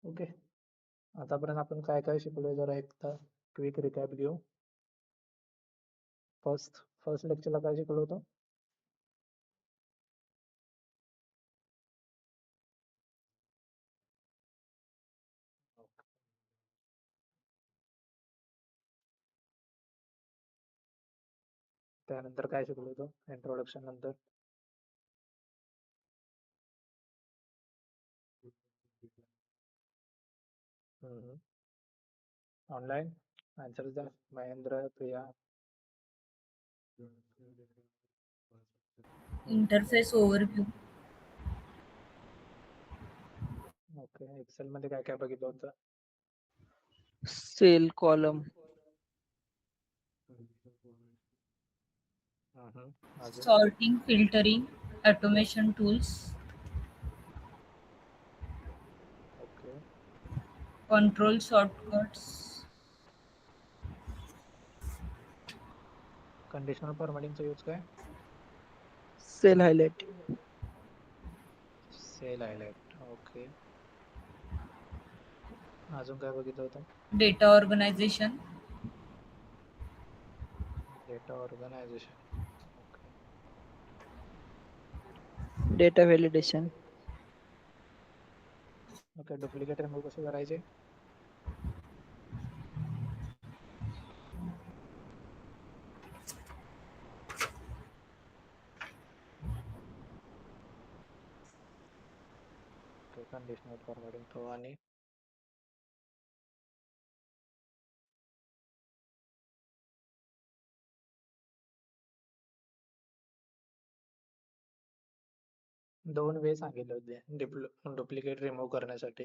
Okay. आतापर्यंत आपण काय काय शिकलोय जरा एकदा क्विक रिकॅप घेऊ. फर्स्ट फर्स्ट लेक्चरला काय शिकलो होतो? त्यानंतर काय शिकलो होतो इंट्रोडक्शन नंतर? ऑनलाईन आन्सर द्या. Mahendra, Priya. Interface overview. Okay. Excel मध्ये काय काय बघितलं होतं? Cell column. अजून? Sorting, filtering, automation tools, okay. Control shortcuts, conditional फॉर्मॅटिंगचा यूज काय? Cell highlight. Cell highlight. Okay. अजून काय बघितलं होतं? Data organisation, data organisation. Okay. Data validation. Okay. Duplicate remove कसे करायचे? ओके. कंडिशनल फॉर्मॅटिंग थ्रो आणि दोन वे सांगितले होते डुप्लिकेट रिमूव्ह करण्यासाठी.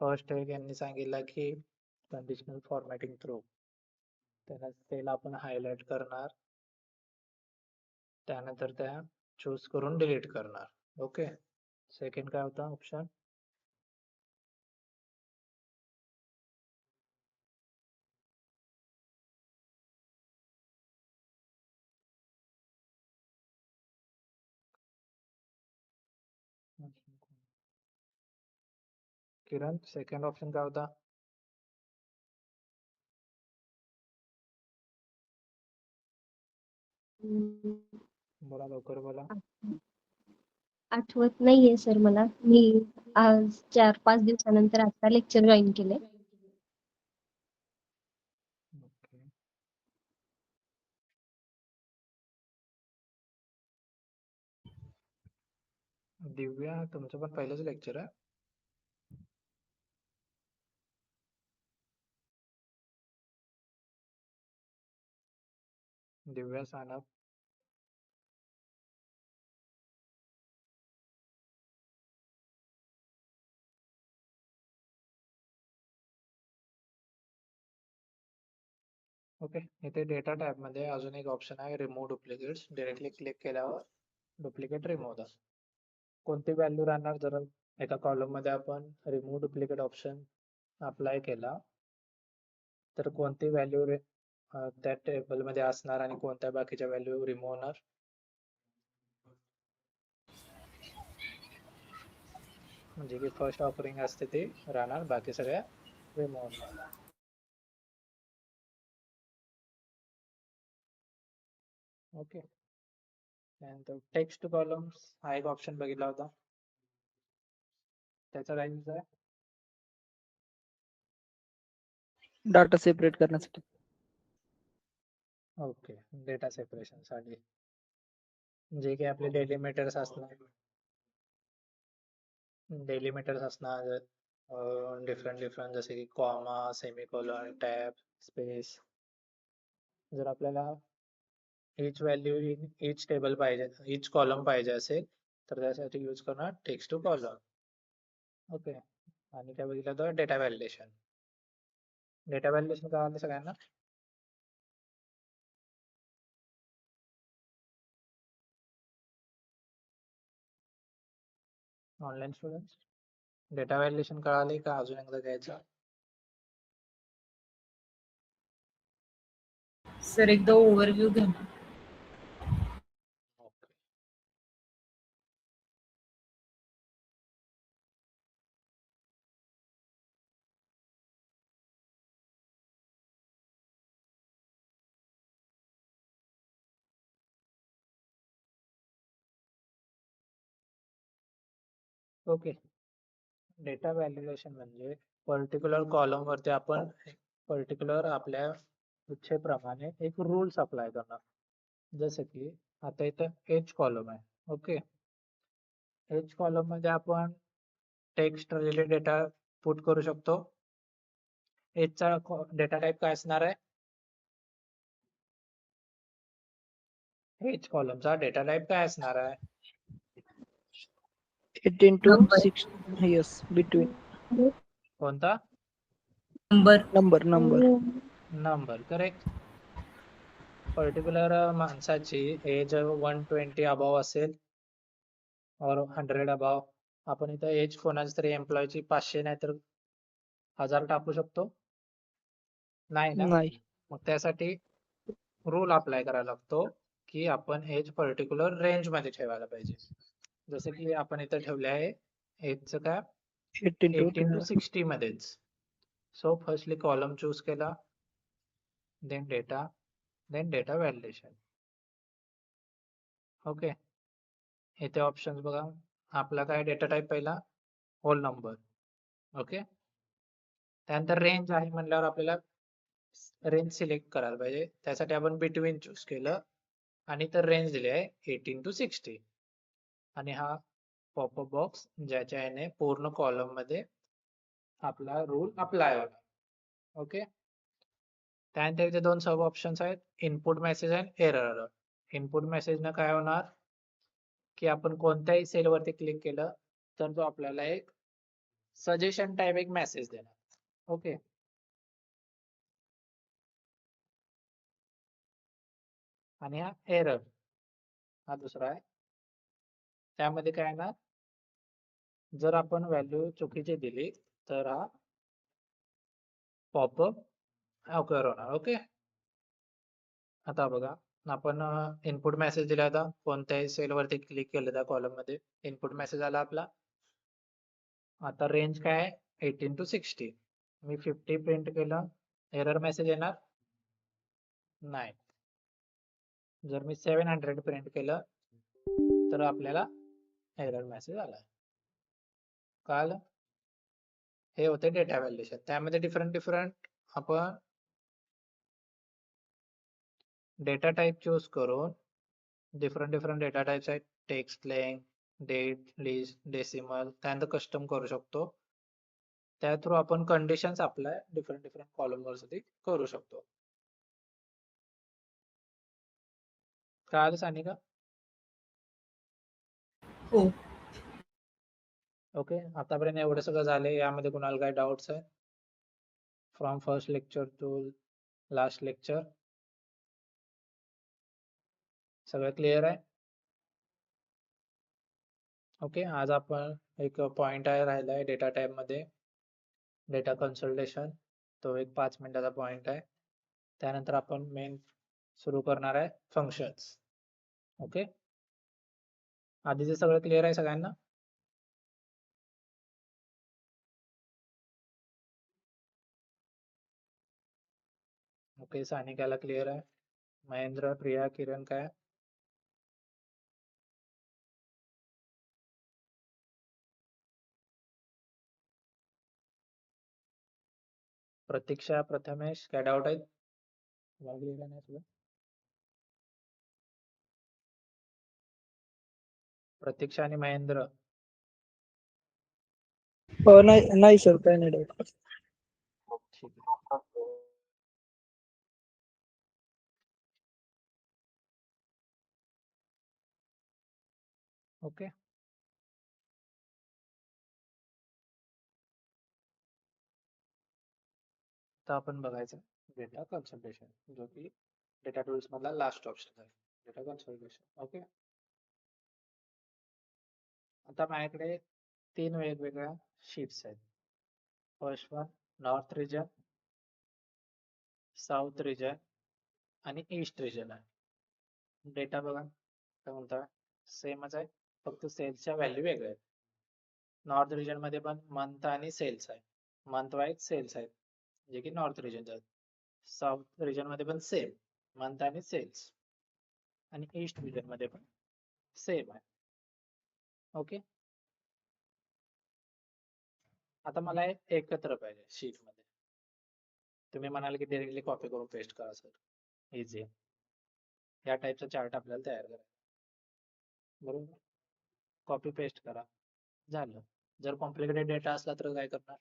फर्स्ट एक यांनी सांगितलं की कंडिशनल फॉर्मॅटिंग थ्रू. त्याला सेल आपण हायलाइट करणार, त्यानंतर त्या चूज करून डिलीट करणार. ओके. सेकंड काय होता ऑप्शन? किरण, सेकंड ऑप्शन काय होता? बोला, लवकर बोला. आठवत नाहीये सर मला. मी आज 4-5 दिवसानंतर आता लेक्चर जॉईन केले. ओके. दिव्या, तुमचं पण पहिलंच लेक्चर आहे? दिव्या, सानप. ओके. इथे डेटा टॅब मध्ये अजून एक ऑप्शन आहे, रिमूव्ह डुप्लिकेट्स. डायरेक्टली क्लिक केल्यावर डुप्लिकेट रिमूव्ह होतात. कोणती व्हॅल्यू राहणार जर एका कॉलम मध्ये आपण रिमूव्ह डुप्लिकेट ऑप्शन अप्लाय केला तर कोणती व्हॅल्यू त्या टेबल मध्ये असणार आणि कोणत्या बाकीच्या व्हॅल्यू रिमूव्ह होणार? म्हणजे की फर्स्ट ऑफरिंग असते ते राहणार, बाकी सगळ्या रिमूव्ह होणार. ओके. त्यानंतर टेक्स्ट कॉलम्स हा एक ऑप्शन बघितला होता, त्याचा काय यूज आहे? डाटा सेपरेट करण्यासाठी. ओके. डेटा सेपरेशन साठी, जे की आपले डेलिमिटर्स असणार, डिफरंट डिफरंट, जसे की कॉमा, सेमिकोलॉन, टॅब, स्पेस. जर आपल्याला each value in each table पाहिजे, each कॉलम पाहिजे असेल तर त्यासाठी यूज करणार टेक्स्ट टू कॉलम. ओके. आणि काय बघितलं तर डेटा व्हॅलिडेशन. डेटा व्हॅलिडेशन काय आलं सगळ्यांना? ऑनलाईन स्टुडंट्स, डेटा व्हॅलिडेशन कळाले का अजून एकदा घ्यायचं? सर एकदा ओव्हरव्ह्यू घ्या. ओके. ओके. डेटा व्हॅल्युएशन म्हणजे पर्टिक्युलर कॉलम वरती आपण पर्टिक्युलर आपल्या इच्छेप्रमाणे एक रूल्स अप्लाय करणार. जसं की आता इथं एच कॉलम आहे. ओके. एच कॉलम मध्ये आपण टेक्स्ट रिलेटेड डेटा पुट करू शकतो. एचचा डेटा टाइप काय असणार आहे? एच कॉलमचा डेटा टाइप काय असणार आहे? 18 to Number. 6. Yes, between. कोणता? Number. Number. Number. Correct. Particular माणसाची एज 120 अबाव असेल और 100 अबाव. आपण इथं एज कोणाच्या तरी एम्प्लॉयची 500 नाही तर 1000 टाकू शकतो? नाही ना. नाही. मग त्यासाठी रूल अप्लाय करायला लागतो की आपण एज पर्टिक्युलर रेंज मध्ये ठेवायला पाहिजे. जसं की आपण इथं ठेवले आहे एजचं काय 18 to 18 to 60 मध्येच. सो फर्स्टली कॉलम चूज केला, देन डेटा व्हॅलिडेशन. ओके. इथे ऑप्शन्स बघा. आपला काय डेटा टाइप पहिला होल नंबर. ओके. त्यानंतर रेंज आहे म्हणल्यावर आपल्याला रेंज सिलेक्ट करायला पाहिजे. त्यासाठी आपण बिटवीन चूज केलं आणि तर रेंज दिली आहे 18 to 60 आणि हा पॉपअप बॉक्स ज्याच्या याने पूर्ण कॉलम मध्ये आपला रूल अप्लाय होणार. ओके. त्यानंतर इथे दोन सब ऑप्शन्स आहेत, इनपुट मेसेज आणि एरर अलर्ट. इनपुट मेसेज न काय होणार की आपण कोणत्याही सेल वरती क्लिक केलं तर तो आपल्याला एक सजेशन टाइप एक मेसेज देणार. ओके. आणि हा एरर हा दुसरा आहे. त्यामध्ये काय येणार, जर आपण व्हॅल्यू चुकीची दिली तर हा पॉपअप ऑकर होणार. ओके. आता बघा आपण इनपुट मेसेज दिला होता, कोणत्याही सेल वरती क्लिक केलं त्या कॉलम मध्ये इनपुट मेसेज आला आपला. आता रेंज काय आहे 18 to 60. मी 50 प्रिंट केलं, एरर मेसेज येणार नाही. जर मी 700 प्रिंट केलं तर आपल्याला एरर मेसेज आला. कळालं? हे होते डेटा व्हॅल्युएशन. त्यामध्ये डिफरंट आपण डेटा टाइप चूज करून डिफरंट डेटा टाइप्स आहेत. Text length, date, list, decimal, त्यानंतर कस्टम करू शकतो. त्या थ्रू आपण कंडिशन्स अप्लाय डिफरंट कॉलम वरती करू शकतो. कळालं सानिका? हो. ओके. आतापर्यंत एवढं सगळं झाले. यामध्ये कुणाला काय डाऊट्स आहे? From first lecture to last lecture सगळं क्लिअर आहे? ओके. आज आपण एक पॉइंट आहे राहिलाय डेटा टाइप मध्ये डेटा कन्सल्टेशन. तो एक 5 मिनिटाचा पॉइंट आहे. त्यानंतर आपण मेन सुरू करणार आहे फंक्शन्स. ओके. आधीचे सगळं क्लिअर आहे सगळ्यांना? ओके. सानिकाला क्लिअर आहे. महेंद्र, प्रिया, किरण काय? प्रतीक्षा, प्रथमेश काय डाऊट आहेत? तुम्हाला क्लिअर आहे ना सगळं? प्रतीक्षा आणि महेंद्र नाही सर, काही नाही doubt. ठीक आहे. ओके. आता आपण बघायचं डेटा कन्सल्टेशन, जो की डेटा टूल्स मधला लास्ट ऑप्शन आहे, डेटा कन्सल्टेशन. ओके. आता माझ्याकडे 3 वेगवेगळ्या शीट्स आहेत. First one north region, south region आणि ईस्ट रिजन आहे. डेटा बघा काय म्हणता, सेमच आहे, फक्त सेल्सच्या व्हॅल्यू वेगळ्या आहेत. नॉर्थ रिजन मध्ये पण मंथ आणि सेल्स आहे, मंथ वाईज सेल्स आहेत जे की नॉर्थ रिजन आहेत. साऊथ रिजन मध्ये पण सेम मंथ आणि सेल्स, आणि ईस्ट रिजन मध्ये पण सेम आहे. ओके. आता मला हे एकत्र पाहिजे शीट मध्ये. तुम्ही म्हणाल की डायरेक्टली कॉपी करून पेस्ट करा सर, इझी आहे. या टाईपचा चार्ट आपल्याला तयार करायचा, बरोबर. कॉपी पेस्ट करा, झालं. जर कॉम्प्लिकेटेड डेटा असला तर काय करणार,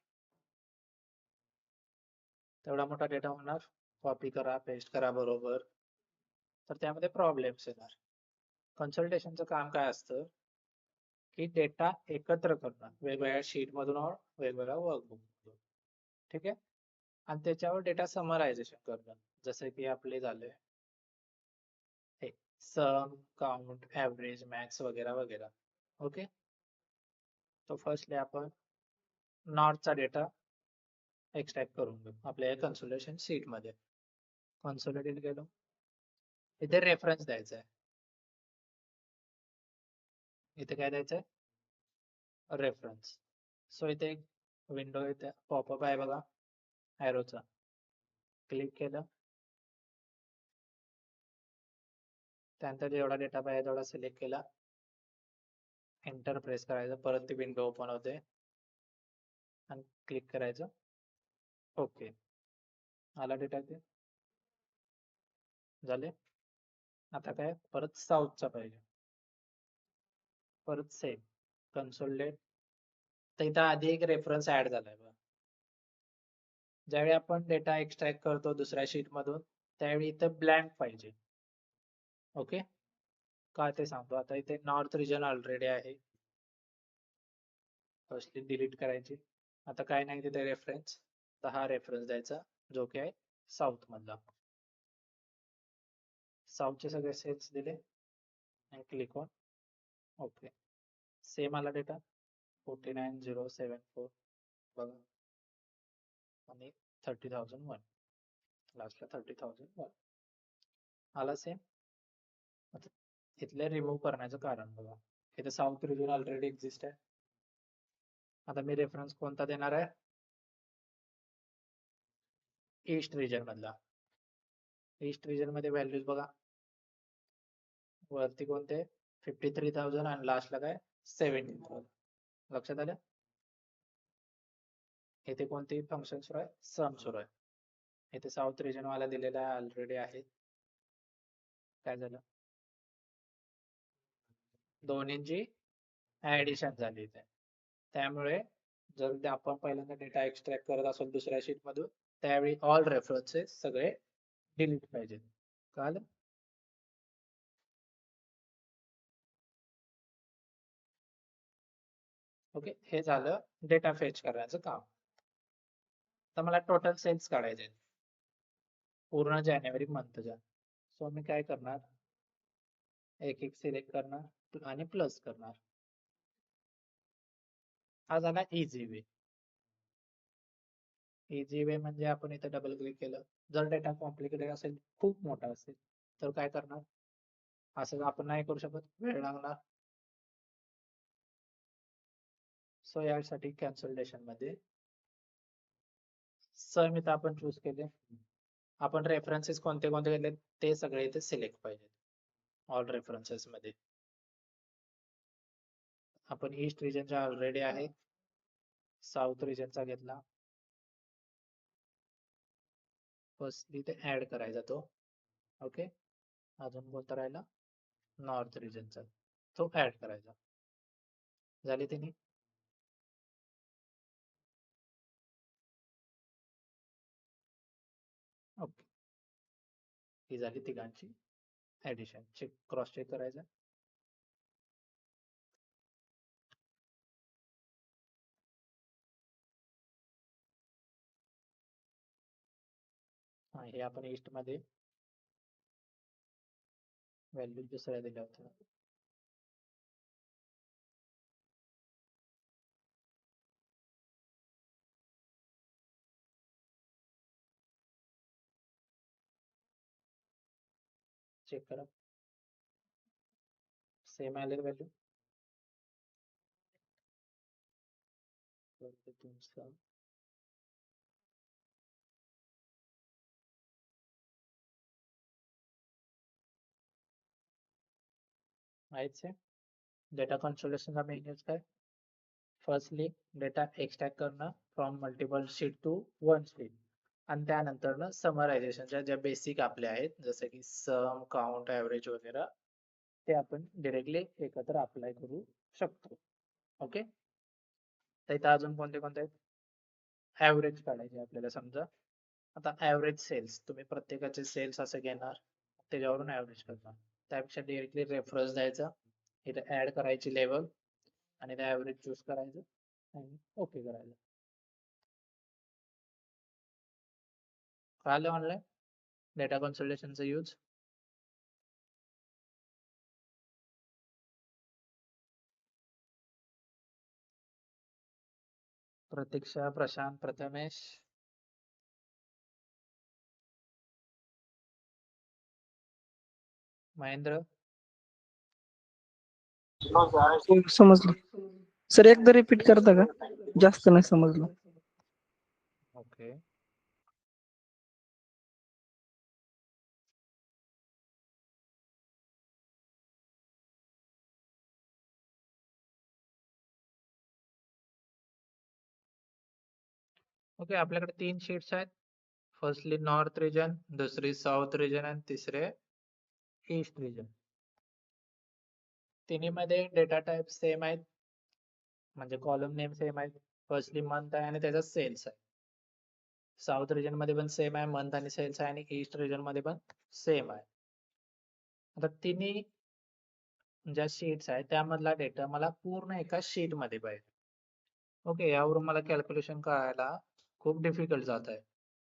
तेवढा मोठा डेटा होणार, कॉपी करा पेस्ट करा बरोबर, तर त्यामध्ये प्रॉब्लेम्स येणार. कन्सल्टेशनचं काम काय असतं की डेटा एकत्र करणं वेगवेगळ्या शीट मधून और वेगवेगळ्या वर्कबुक मधून, ठीक आहे. आणि त्याच्यावर डेटा समरायझेशन करणं, जसं की आपले झाले सम, काउंट, ॲव्हरेज, मॅक्स वगैरे वगैरे. ओके. तो फर्स्टली आपण नॉर्थचा डेटा एक्सट्रॅक्ट करून घेऊ आपल्या कन्सोलेशन शीट मध्ये. कन्सोलिडेट गेलो, इथे रेफरन्स द्यायचा आहे. इथे काय द्यायचं आहे, रेफरन्स. सो इथे एक विंडो इथे पॉपअप आहे बघा ॲरोचा, क्लिक केलं, त्यानंतर जेवढा डेटा पाहिजे तेवढा सिलेक्ट केला, एंटर प्रेस करायचं, परत ती विंडो ओपन होते आणि क्लिक करायचं ओके. आला डेटा इथे, झाले. आता काय परत साऊथचा पाहिजे, परत सेम कन्सोलिडेट. तर इथं आधी एक रेफरन्स ऍड झालाय बघा. ज्यावेळी आपण डेटा एक्सट्रॅक्ट करतो दुसऱ्या शीट मधून त्यावेळी इथं ब्लँक पाहिजे. ओके, का ते सांगतो. आता इथे नॉर्थ रिजन ऑलरेडी आहे, फर्स्टली डिलीट करायची. आता काय नाही तिथे रेफरन्स, तर हा रेफरन्स द्यायचा जो की आहे साऊथ मधला. साऊथचे सगळे सेल्स दिले आणि क्लिक ऑन ओके. सेम आला डेटा 49074 बघा, आणि 30,001 लास्टला 30,001 आला सेम. आता इथले रिमूव्ह करण्याचं कारण बघा, इथे साऊथ रिजन ऑलरेडी एक्झिस्ट आहे. आता मी रेफरन्स कोणता देणार आहे, ईस्ट रिजन मधला. ईस्ट रिजन मध्ये व्हॅल्यूज बघा, वरती कोणते 53,000 आणि लास्टला काय 17,000. लक्षात आलं. इथे कोणते फंक्शन सुरू आहे, सम सुरू आहे. इथे साऊथ रिजन वाला दिलेला आहे ऑलरेडी आहे. काय झालं, दोन्हींची ऍडिशन झाली इथे. त्यामुळे जर आपण पहिल्यांदा डेटा एक्सट्रॅक्ट करत असेल दुसऱ्या शीट मधून त्यावेळी ऑल रेफरन्सेस सगळे डिलीट पाहिजेत. कळलं. ओके, हे झालं डेटा फेच करण्याचं काम. तर मला टोटल सेल्स काढायचे पूर्ण जानेवारी मंथच्या. सो मी काय करणार, एक एक सिलेक्ट करणार आणि प्लस करणार. हा झाला इझी वे. इझी वे म्हणजे आपण इथे डबल क्लिक केलं, जर डेटा कॉम्प्लिकेटेड असेल, खूप मोठा असेल तर काय करणार, असं आपण नाही करू शकत, वेळ लागणार. सो यासाठी कॅन्सलेशन मध्ये सम इथं आपण चूज केले. आपण रेफरन्सेस कोणते कोणते घेतले ते सगळे इथे सिलेक्ट पाहिजे ऑल रेफरन्सेस मध्ये. आपण ईस्ट रिजनचा ऑलरेडी आहे, साऊथ रिजनचा घेतला, फर्स्ट इथे ऍड करायचा तो. ओके, अजून कोणता राहिला, नॉर्थ रिजनचा, तो ऍड करायचा. झाली तिने. ओके, ही झाली तिघांची ऍडिशन. चेक, क्रॉस चेक करायचं. हा, हे आपण ईस्ट मध्ये व्हॅल्यू दुसऱ्या दिल्या होत्या. चेक करा, सेम आले व्हॅल्यू. तुमचं माहितीच आहे डेटा कन्सोलेशनचा मेन यूज काय, फर्स्टली डेटा एक्सट्रॅक्ट करणं from multiple sheet to one sheet आणि त्यानंतर समरायझेशनच्या ज्या बेसिक आपल्या आहेत जसं की सम काउंट ॲव्हरेज वगैरे ते आपण डिरेक्टली एकत्र अप्लाय करू शकतो. ओके, तर इथं अजून कोणते कोणते आहेत? ॲव्हरेज काढायचे आपल्याला. समजा आता ॲव्हरेज सेल्स तुम्ही प्रत्येकाचे सेल्स असं घेणार त्याच्यावरून ॲव्हरेज करणार. त्यापेक्षा डिरेक्टली रेफरन्स द्यायचा, इथं ऍड करायची लेवल आणि ते ॲव्हरेज चूज करायचं आणि ओके करायचं. कळालं ऑनलाईन डेटा कन्सल्टेशनचा यूज? प्रतीक्षा, प्रशांत, प्रथमेश, महेंद्र. हो, समजलं सर. एकदा रिपीट करता का? जास्त नाही समजलं. Okay, okay. आपल्याकडे 3 शीट्स आहेत. फर्स्टली नॉर्थ रिजन, दुसरी साऊथ रिजन आणि तिसरे ईस्ट रिजन. तिन्हीमध्ये डेटा टाइप सेम आहेत, म्हणजे कॉलम नेम सेम आहेत. फर्स्टली मंथ आहे आणि त्याचा सेल्स आहे. साऊथ रिजन मध्ये पण सेम आहे, मंथ आणि सेल्स आहे, आणि ईस्ट रिजन मध्ये पण सेम आहे. आता तिन्ही ज्या शीट्स आहेत त्यामधला डेटा मला पूर्ण एका शीट मध्ये पाहिजे. ओके, यावरून मला कॅल्क्युलेशन करायला खूप डिफिकल्ट जात आहे.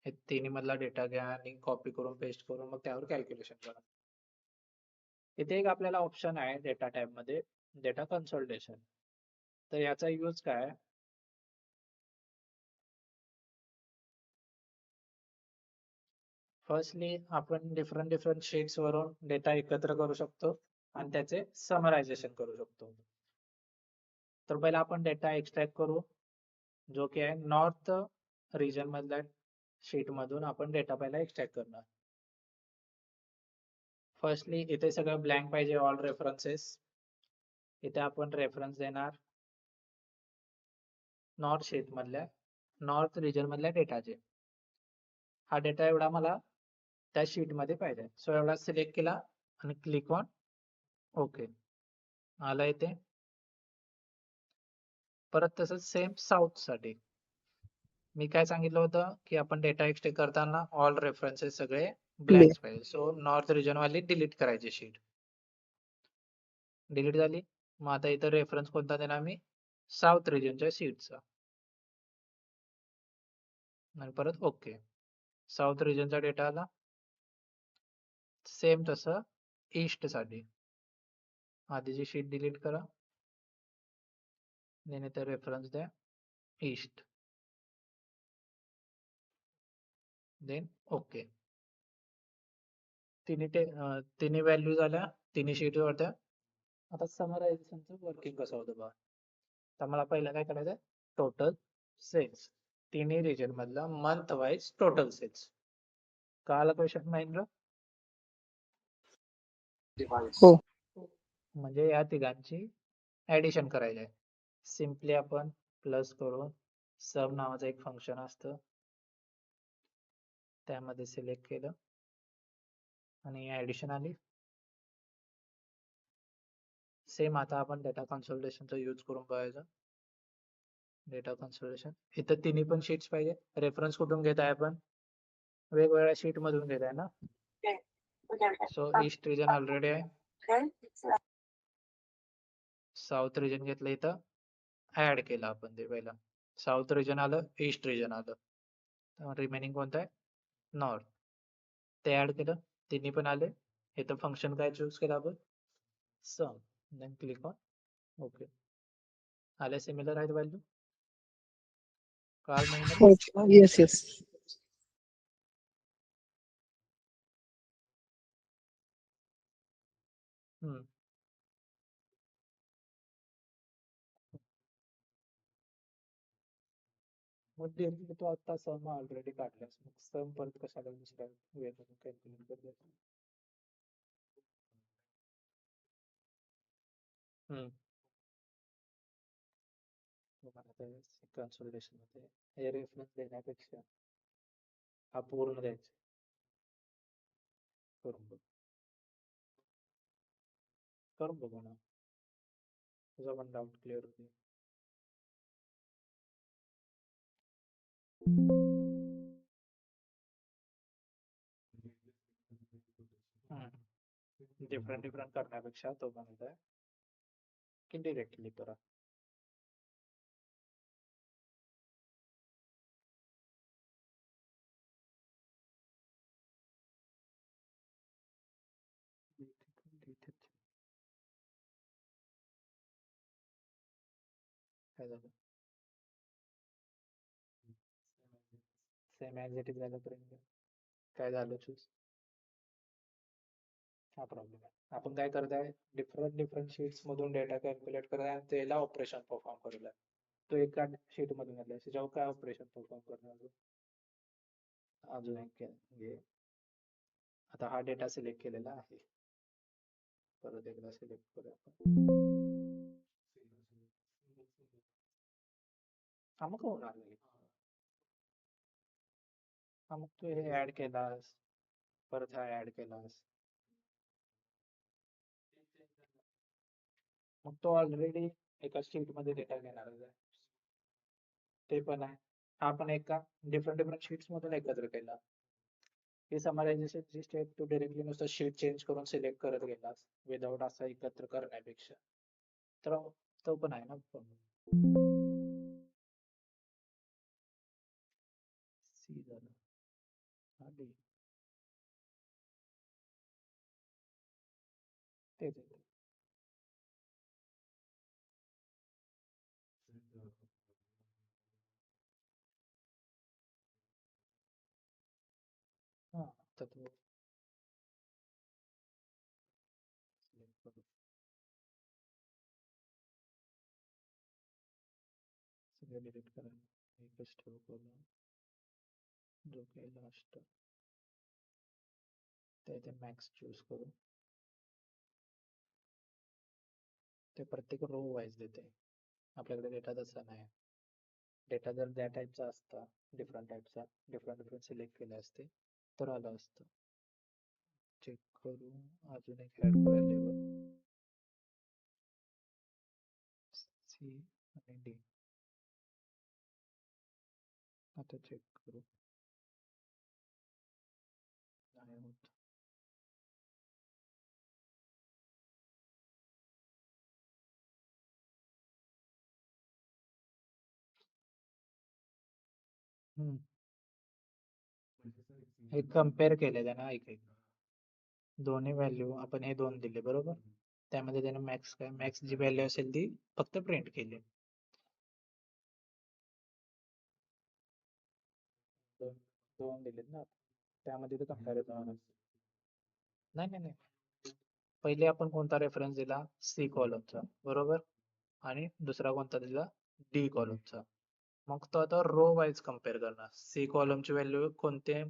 हे तिन्ही मधला डेटा घ्या आणि कॉपी करून पेस्ट करून मग त्यावर कॅल्क्युलेशन करा. इथे एक आपल्याला ऑप्शन आहे डेटा टाइप मध्ये, डेटा कन्सल्टेशन. तर याचा यूज काय? फर्स्टली आपण डिफरंट शीट्स वरून डेटा एकत्र करू शकतो आणि त्याचे समरायझेशन करू शकतो. तर पहिला आपण डेटा एक्सट्रॅक्ट करू, जो की आहे नॉर्थ रिजन मधल्या शीट मधून आपण डेटा पहिला एक्सट्रॅक्ट करणार. फर्स्टली इथे सगळं ब्लँक पाहिजे, ऑल रेफरन्सेस. इथे आपण रेफरन्स देणार नॉर्थ शीट मधल्या, नॉर्थ रिजन मधल्या डेटाचे. हा डेटा एवढा मला त्या शीट मध्ये पाहिजे, सो एवढा सिलेक्ट केला आणि क्लिक ऑन ओके. आला इथे. परत तसंच सेम साऊथ साठी मी काय सांगितलं होतं की आपण डेटा एक्सट्रॅक्ट करताना ऑल रेफरन्सेस सगळे ब्लँक्स पाहिजे. सो नॉर्थ रिजन वाली डिलीट करायची शीट. डिलीट झाली. मग आता इथं रेफरन्स कोणता देणार मी? साऊथ रिजनच्या शीटचा. आणि परत ओके. साऊथ रिजनचा डेटा आला. सेम तसं ईस्ट साठी आधीची शीट डिलीट करा, देन इथे रेफरन्स द्या ईस्ट, देन ओके. तिन्ही व्हॅल्यू झाल्या, तिन्ही शीट होत्या. आता समरायझेशनचं वर्किंग कसं होतं बघा. तर मला पहिलं काय करायचं? टोटल सेल्स, तिन्ही रिजन मधला मंथ वाईज टोटल सेल्स. कळालं क्वेश्चन महेंद्र? हो. म्हणजे या तिघांची ऍडिशन करायची आहे. सिम्पली आपण प्लस करून सम नावाचं एक फंक्शन असतं त्यामध्ये सिलेक्ट केलं आणि ऍडिशन आली. सेम आता आपण डेटा कन्सल्टेशनचा यूज करून बघायचं. डेटा कन्सल्टेशन इथं तिन्ही पण शीट्स पाहिजे. रेफरन्स कुठून घेत आहे आपण? वेगवेगळ्या शीट मधून घेत आहे ना. सो ईस्ट रिजन ऑलरेडी आहे, साऊथ रिजन घेतलं, इथं ऍड केलं आपण ते पहिला. साऊथ रिजन आलं, ईस्ट रिजन आलं, रिमेनिंग कोणतं आहे? नॉर्थ. ते ऍड केलं, तिन्ही पण आले. इथं फंक्शन काय चूज केलं आपण? Sum. Then click on okay. आले सिमिलर आहेत व्हॅल्यू? काल महिन्यात येस येस. मग डिरेक्टली तू आता सम ऑलरेडी काढल्यास मग सम परत कशाला दुसऱ्या वेळेला कॅल्क्युलेट करते? मध्ये कन्सोलिडेशन मध्ये हे रेफरन्स देण्यापेक्षा हा पूर्ण द्यायचा करून बघ करून बघू ना तुझा पण डाऊट क्लिअर होते डिफरंट डिफरंट करण्यापेक्षा तो म्हणताय की डिरेक्टली करा काय झालं सेम ॲज इट इज झाल्यापर्यंत काय झालं चूज हा प्रॉब्लेम आहे आपण काय करताय डिफरंट डिफरंट शीट्स मधून डेटा कॅल्क्युलेट करताय आणि त्याला ऑपरेशन परफॉर्म करताय तो एका शीट मधून घेतलाय त्याच्यावर काय ऑपरेशन परफॉर्म करणार तू? अजून एक घे आता हा डेटा सिलेक्ट केलेला आहे परत एकदा सिलेक्ट करूया आपण हा मग होणार नाही हा मग तू हे ऍड केलास परत हा ऍड केलास मग तो ऑलरेडी एका शीट मध्ये डेटा घेणारच आहे ते पण आहे हा पण एका डिफरंट डिफरंट शीट्स मधून एकत्र केला हे समरायझेशनची स्टेप तू डायरेक्टली नुसतं शीट चेंज करून सिलेक्ट करत गेलास विदाउट असं एकत्र करण्यापेक्षा तर तो पण आहे ना सी झालं हा डी तेच आहे हा तर तो select करू सगळं डिलीट करा एकच ठेवू करून जो काही लास्ट ते इथे मॅक्स चूज करू ते प्रत्येक रो वाईज देते आपल्याकडे डेटा तसा नाही डेटा जर त्या टाईपचा असता डिफरंट टाईपचा डिफरंट डिफरंट सिलेक्ट केले असते तर आलं असतं चेक करू अजून एक ऍड करूया लेवल सी आणि डी आता चेक करू नाही होत हे कम्पेअर केले त्यानं ऐक ऐक दोन्ही व्हॅल्यू आपण हे दोन दिले बरोबर त्यामध्ये त्याने मॅक्स काय मॅक्स जी व्हॅल्यू असेल ती फक्त प्रिंट केली दोन दिलेत ना त्यामध्ये ते कम्पॅरिझन नाही नाही नाही पहिले आपण कोणता रेफरन्स दिला सी कॉलमचा बरोबर आणि दुसरा कोणता दिला डी कॉलमचा मग तो आता रो वाईज कम्पेअर करणार सी कॉलमची व्हॅल्यू कोणते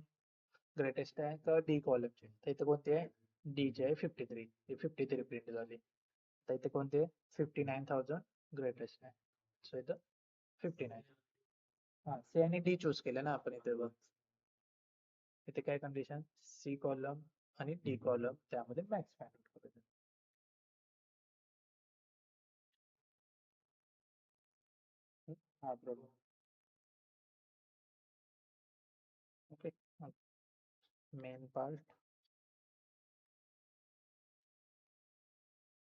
ग्रेटेस्ट आहे तर डी कॉलमची तर इथे कोणते आहे डी चे आहे 53 ही 53 प्रिंट झाली तर इथे कोणते 59,000 ग्रेटेस्ट आहे सो इथं 59 हा सी आणि डी चूज केलं ना आपण इथे बघ इथे काय कंडिशन सी कॉलम आणि डी कॉलम त्यामध्ये मॅक्स फाइंड आउट करायचं हा problem okay main part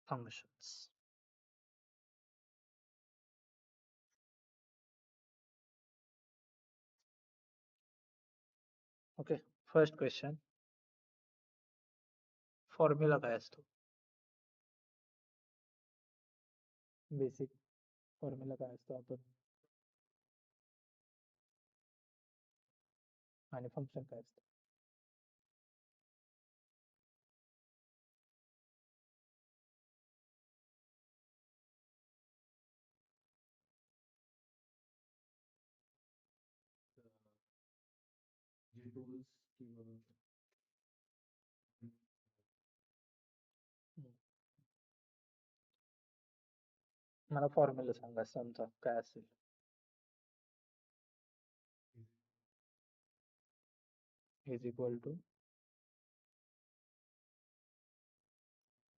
functions okay first question formula काय असतो बेसिक फॉर्म्युला काय असतो आपण आणि फंक्शन काय असतं मला फॉर्म्युला सांगा समजा काय असेल इज इक्वल टू,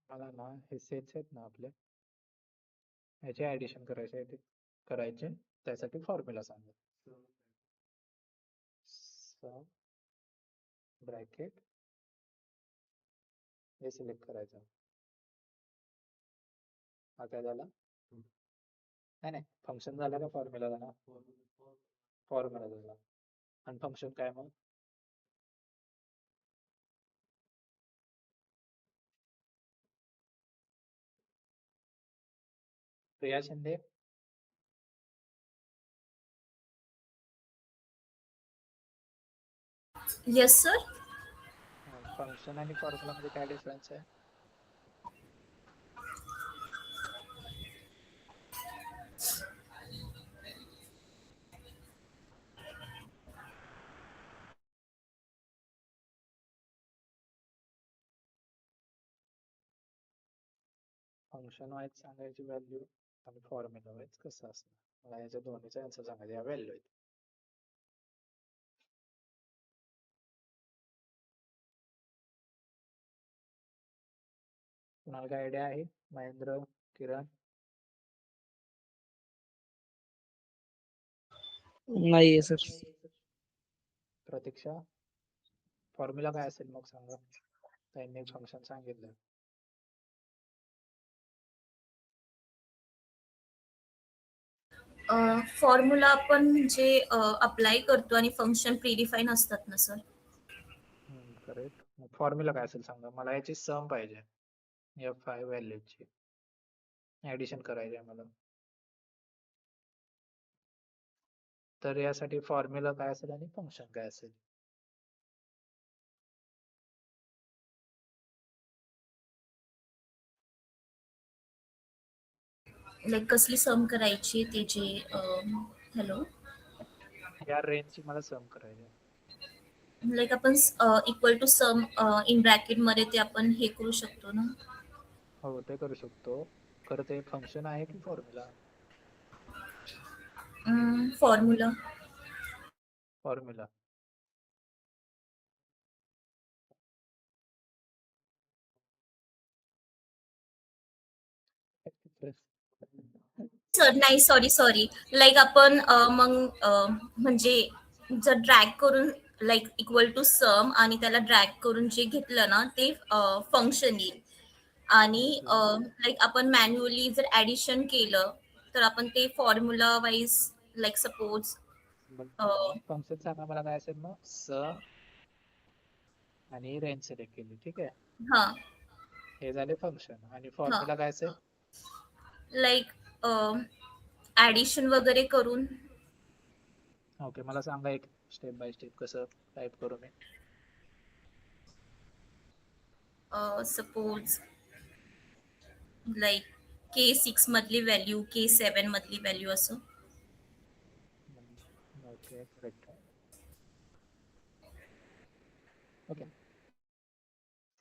मला ना हे सेल्स आहेत ना आपले, ह्याचे ऍडिशन करायचे त्यासाठी फॉर्म्युला सांगा. सम ब्रॅकेट हे सिलेक्ट करायचं. हा काय झाला? नाही नाही, फंक्शन झालं का फॉर्म्युला झाला? फॉर्म्युला झाला. आणि फंक्शन काय मग? Priya Shinde, yes sir. Function आणि फॉर्म्युला मध्ये काय डिफरन्स आहे? फंक्शन वाईज सांगायची व्हॅल्यू आणि फॉर्म्युला वाईज कसं असणार, मला याच्या दोन्हीचा आन्सर सांगायचे, या व्हॅल्यू आहेत. कुणाला काय आयडिया आहे? महेंद्र, किरण, नाहीये सर. प्रतीक्षा, फॉर्म्युला काय असेल मग सांगा. त्यांनी फंक्शन सांगितलं. फॉर्म्युला आपण जे अप्लाय करतो आणि फंक्शन प्रीडिफाईन असतात ना सर. करेक्ट. मग फॉर्म्युला काय असेल सांगा. मला याची सम पाहिजे, F5 व्हॅल्यूची ऍडिशन करायची आहे मला. तर यासाठी फॉर्म्युला काय असेल आणि फंक्शन काय असेल? लाईक कसली सम करायची त्याची. हॅलो. या रेंजची मला सम करायची आहे. लाईक आपण equal to sum in bracket मध्ये ते आपण हे करू शकतो ना. हो, ते करू शकतो. खरं ते फंक्शन आहे की फॉर्म्युला? फॉर्म्युला. फॉर्म्युला. सर नाही, सॉरी. लाईक आपण मग म्हणजे जर ड्रॅग करून लाईक इक्वल टू सम आणि त्याला ड्रॅग करून जे घेतलं ना ते फंक्शन येईल. आणि लाईक आपण मॅन्युअली जर ऍडिशन केलं तर आपण ते formula wise like suppose. Function सांगा मला काय असेल मग. सम आणि रेंज सिलेक्ट केली, ठीक आहे. हा. हे झाले फंक्शन. आणि फॉर्म्युला काय असेल? लाईक ऍडिशन वगैरे करून. ओके, मला सांगा एक स्टेप बाय स्टेप कसं टाईप करू मी. सपोज लाईक K6 मधली व्हॅल्यू K7 मधली व्हॅल्यू असं. Okay, correct. ओके,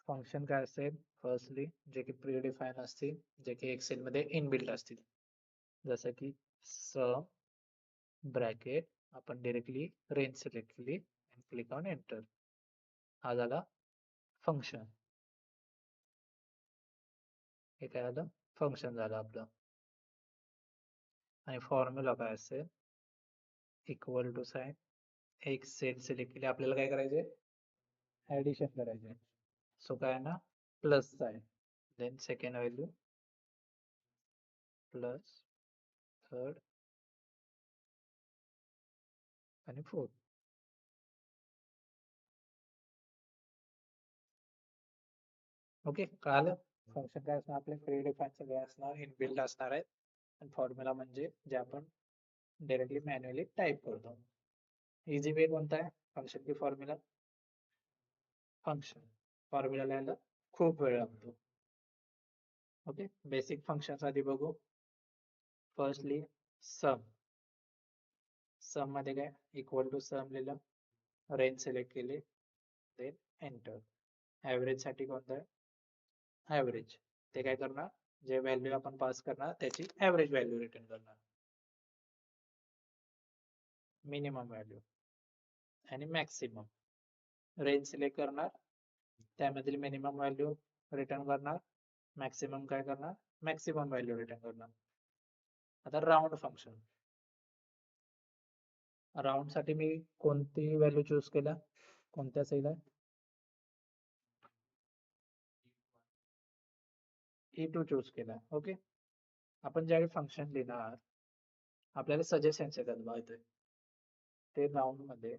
फंक्शन काय असेल? फर्स्टली जे की प्रीडिफाईन असतील, जे की एक्सेल मध्ये इनबिल्ट असतील, जसं की सम ब्रॅकेट. आपण डायरेक्टली रेंज सिलेक्ट केली आणि क्लिक ऑन एंटर. हा झाला फंक्शन. हे काय झालं? फंक्शन झालं आपलं. आणि फॉर्म्युला काय असेल? इक्वल टू साइन, एक सेल सिलेक्ट केली, आपल्याला काय करायचे? ऍडिशन करायचे. सो काय ना, plus sign, then second value plus, third आणि फोर्थ. ओके, कळालं? फंक्शन काय असणार आपले? प्रीडिफाईन सगळे असणार, इनबिल्ट असणार आहेत. आणि फॉर्म्युला म्हणजे जे आपण डायरेक्टली मॅन्युअली टाईप करतो. इझी वे कोणता आहे? फंक्शन की फॉर्म्युला? फंक्शन. फॉर्म्युला लिहायला खूप वेळ लागतो. ओके, बेसिक फंक्शन्स आधी बघू. फर्स्टली सम. सम मध्ये काय? इक्वल टू सम लिहिलं, रेंज सिलेक्ट केली, देन एंटर. ऍव्हरेज साठी कोणतं आहे? ऍव्हरेज. ते काय करणार? जे व्हॅल्यू आपण पास करणार त्याची ऍव्हरेज व्हॅल्यू रिटर्न करणार. मिनिमम व्हॅल्यू आणि मॅक्सिमम. रेंज सिलेक्ट करणार, त्यामधील मिनिमम व्हॅल्यू रिटर्न करणार, मॅक्सिमम काय करणार, मॅक्सिमम व्हॅल्यू रिटर्न करणार. आता राऊंड फंक्शन, राऊंड साठी मी कोणती व्हॅल्यू चूज केल्या, कोणत्या सेल आहे, E2 चूज केला. ओके, आपण ज्यावेळी फंक्शन लिहिणार आपल्याला सजेशन्स येतात बघा इथे, ते राऊंड मध्ये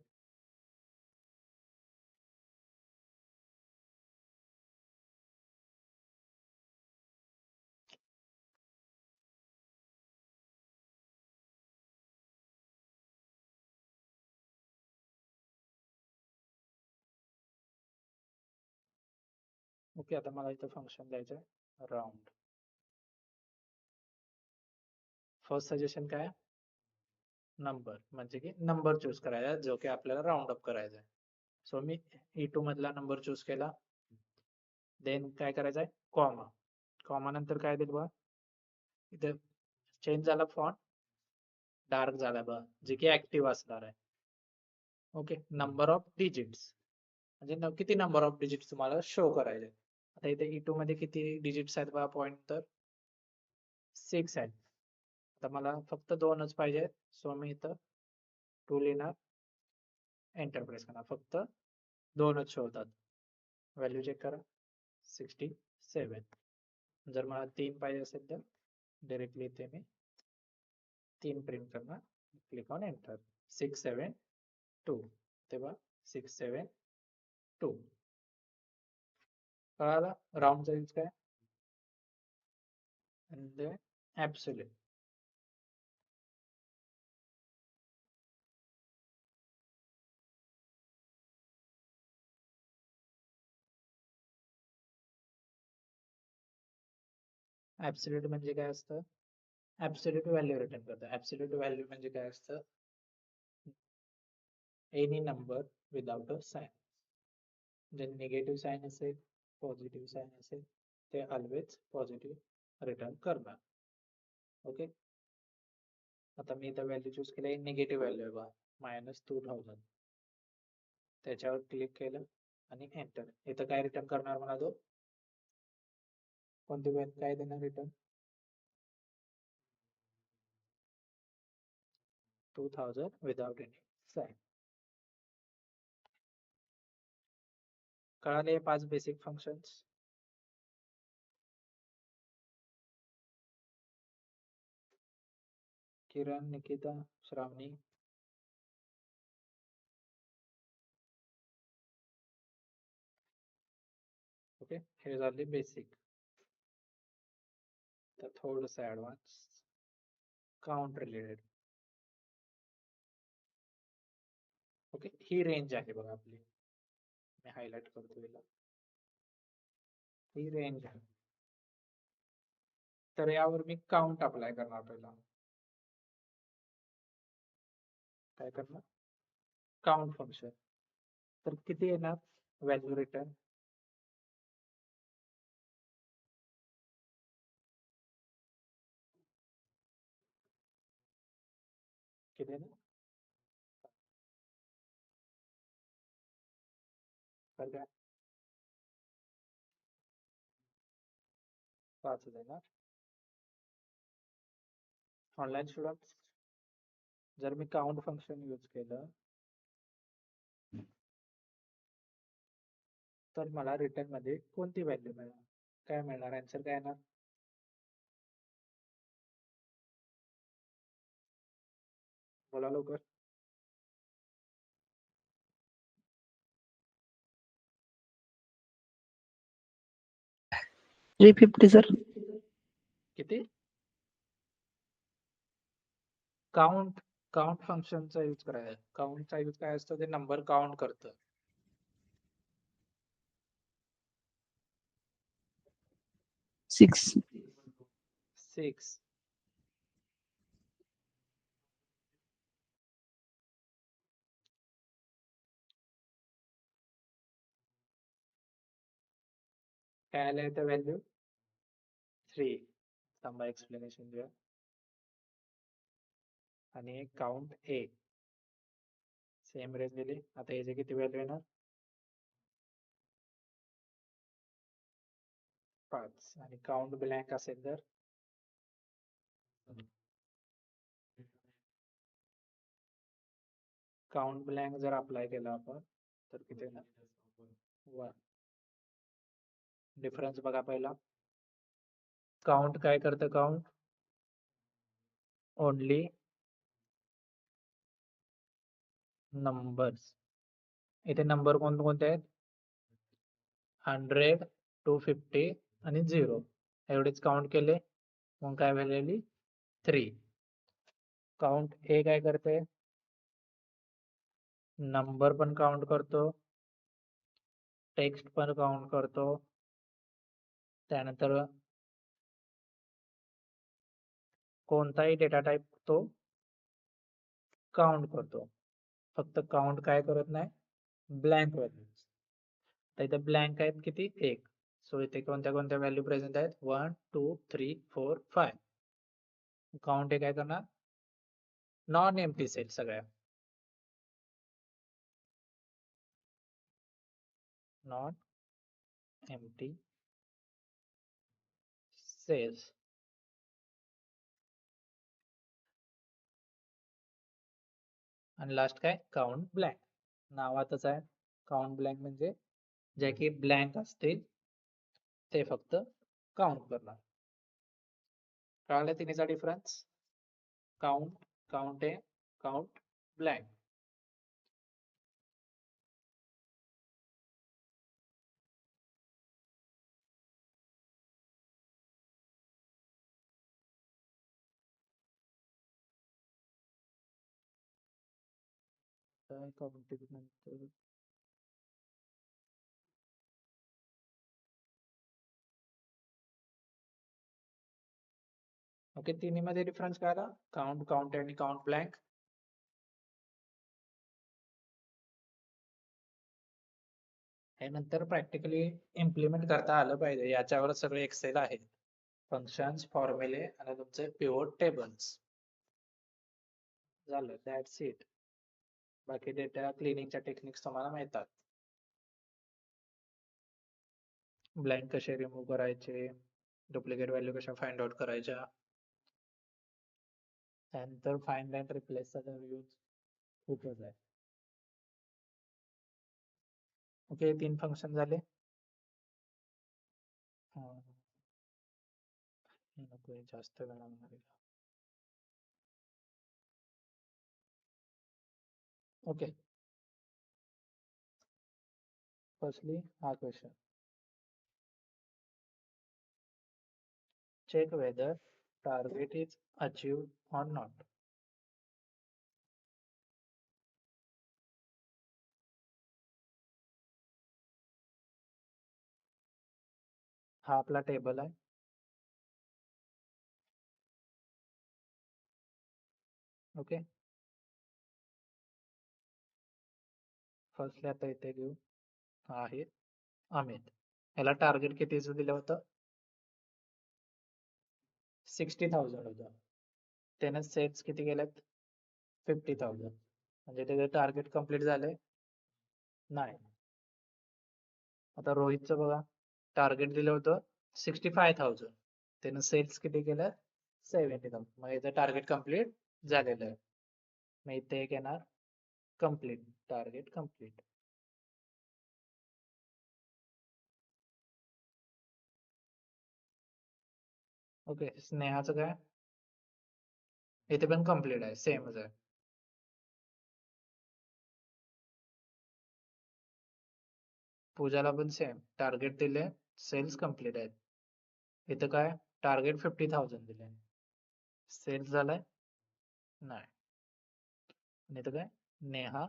ओके. आता मला इथं फंक्शन द्यायचं आहे राऊंड. फर्स्ट सजेशन काय, नंबर, म्हणजे की नंबर चूज करायचा जो की आपल्याला राऊंड अप करायचा आहे. सो मी E2 मधला नंबर चूज केला. देन काय करायचं आहे, कॉमा. कॉमा नंतर काय देईल बघा, इथे चेंज झाला फॉन्ट, डार्क झाला बघा, जे की ऍक्टिव्ह असणार आहे. ओके, नंबर ऑफ डिजिट्स म्हणजे किती नंबर ऑफ डिजिट्स तुम्हाला शो करायचे. आता इथे E2 मध्ये किती डिजिट्स आहेत बघा, पॉइंट तर 6 आहेत. आता मला फक्त 2च पाहिजे, सो मी इथं 2 लिहिणार, एंटर प्रेस करणार, फक्त 2च शो होतात. व्हॅल्यू चेक करा, 67. जर मला 3 पाहिजे असेल तर डायरेक्टली इथे मी 3 प्रिंट करणार, क्लिक ऑन एंटर, 672 तेव्हा 672. कळाला राऊंडचा यूज काय, आणि ऍब्सोल्यूट. ऍब्सोल्यूट म्हणजे काय असतं, ऍब्सोल्यूट व्हॅल्यू रिटर्न करतं. ऍब्सोल्यूट व्हॅल्यू म्हणजे काय असतं, any number without a sign. जे निगेटिव्ह साइन असेल, पॉझिटिव्ह साइन असेल, ते ऑलवेज पॉझिटिव्ह रिटर्न करणार. ओके, आता मी इथं व्हॅल्यू चूज केली, निगेटिव्ह व्हॅल्यू आहे बघा, -2000. त्याच्यावर क्लिक केलं आणि एंटर. इथं काय रिटर्न करणार मला तो, कोणती व्हॅल्यू काय देणार रिटर्न, 2000 विदाउट एनी साइन. कळाले 5 basic functions. Kiran, Nikita, Shravani, okay, हे झाले बेसिक. तर थोडस ऍडव्हान्स, काउंट रिलेटेड. ओके, ही रेंज आहे बघा आपली, मी हायलाइट करतो याला, ही रेंज आहे. तर यावर मी काउंट अप्लाय करणार. पहिला काय करणार, काउंट फंक्शन. तर किती येणार व्हॅल्यू रिटर्न, किती येणार, तर काय 5 येणार. ऑनलाईन स्टुडंट, जर मी काउंट फंक्शन यूज केलं तर मला रिटर्न मध्ये कोणती व्हॅल्यू मिळणार, काय मिळणार, आन्सर काय येणार, बोला लवकर. $350 सर. किती, काउंट, काउंट फंक्शनचा यूज करायचा. काउंटचा यूज काय असतो, ते नंबर काउंट करतं. $6. 6. काय आलं इथं व्हॅल्यू 3. थांबा एक्सप्लेनेशन द्या. आणि काउंट ए, सेम रेंज दिली. आता याचे किती व्हॅल्यू येणार, 5 आणि काउंट ब्लँक असेल तर काउंट ब्लँक जर अप्लाय केला आपण तर किती येणार 1. डिफरन्स बघा पहिला. काउंट काय करतं काउंट ओनली नंबर्स. इथे नंबर कोणते आहेत 100 250 आणि 0 एवढेच काउंट केले मग काय व्हॅल्यू 3. काउंट ए काय करते नंबर पण काउंट करतो टेक्स्ट पण काउंट करतो त्यानंतर कोणताही डेटा टाइप तो काउंट करतो. फक्त काउंट काय करत नाही ब्लँक व्हॅल्यूज. तर इथे ब्लँक आहेत किती 1. सो इथे कोणत्या कोणत्या व्हॅल्यू प्रेझेंट आहेत 1 2 3 4 5. काउंट हे काय करणार नॉन एम्प्टी सेल सगळ्या नॉन एम्प्टी सेल्स. आणि लास्ट काय काउंट ब्लँक. नावातच आहे काउंट ब्लँक म्हणजे जे की ब्लँक असतील ते फक्त काउंट करणार. कळालं तिन्हीचा डिफरन्स काउंट काउंट ए काउंट ब्लँक. काउंटिंग नंतर ओके तिन्ही मध्ये डिफरन्स काय आला काउंट काउंट आणि काउंट ब्लँक. हे नंतर प्रॅक्टिकली इम्प्लिमेंट करता आलं पाहिजे. याच्यावर सगळे एक्सेल आहे फंक्शन्स फॉर्म्युले आणि तुमचे पिव्होट टेबल्स झालं दॅट्स इट. बाकी डेटा क्लिनिंगच्या टेक्निक्स तुम्हाला मिळतात. ब्लँक कसे रिमूव्ह करायचे डुप्लिकेट व्हॅल्यू कशा फाइंड आउट करायच्या त्यानंतर फाइंड अँड रिप्लेसचा जर यूज खूपच आहे. ओके 3 फंक्शन झाले. नको जास्त वेळ लागणार आहे. ओके फर्स्टली हा question check whether target is achieved or not. हा आपला टेबल आहे. ओके फर्स्टली आता इथे घेऊ हा आहे अमित. याला टार्गेट कितीच दिलं होतं 60,000 होतं. त्याने सेल्स किती केल्यात 50,000 म्हणजे त्याचे टार्गेट कम्प्लीट झाले नाही. आता रोहितचं बघा टार्गेट दिलं होतं 65,000 त्यानं सेल्स किती केलं 70,000 मग याचं टार्गेट कम्प्लीट झालेलं आहे. मग इथे एक येणार कम्प्लीट टार्गेट कम्प्लीट. ओके स्नेहाचं काय इथे पण कम्प्लीट आहे सेमच आहे. पूजाला पण सेम टार्गेट दिले सेल्स कम्प्लीट आहेत. इथं काय टार्गेट 50,000 दिले सेल्स झालाय नाही. आणि इथं काय नेहा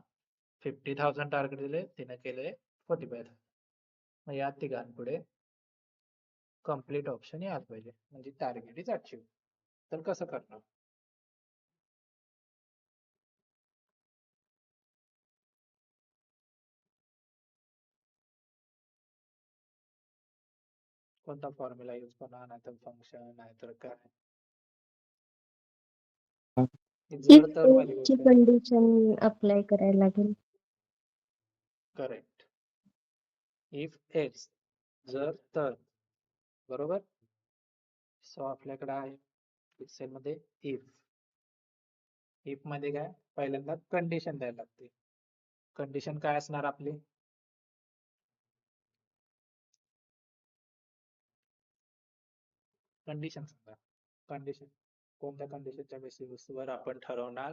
50,000 टार्गेट दिले तिने केले 45,000. मग या तिघांपुढे कम्प्लीट ऑप्शन यायला पाहिजे म्हणजे टार्गेट इज अचीव. तर कसं करणार कोणता फॉर्म्युला यूज करणार नाहीतर फंक्शन नाहीतर काय जर तर वाली ची गोष्ट कंडिशन अप्लाय करायला लागेल. करेक्ट इफ एल्स जर तर बरोबर. सो आपल्याकडे आहे एक्सेल मध्ये इफ मध्ये काय पहिल्यांदा कंडिशन द्यायला लागते. कंडिशन काय असणार आपली? कंडिशन सांगा. कंडिशन कोणत्या कंडिशनच्या बेसिसवर आपण ठरवणार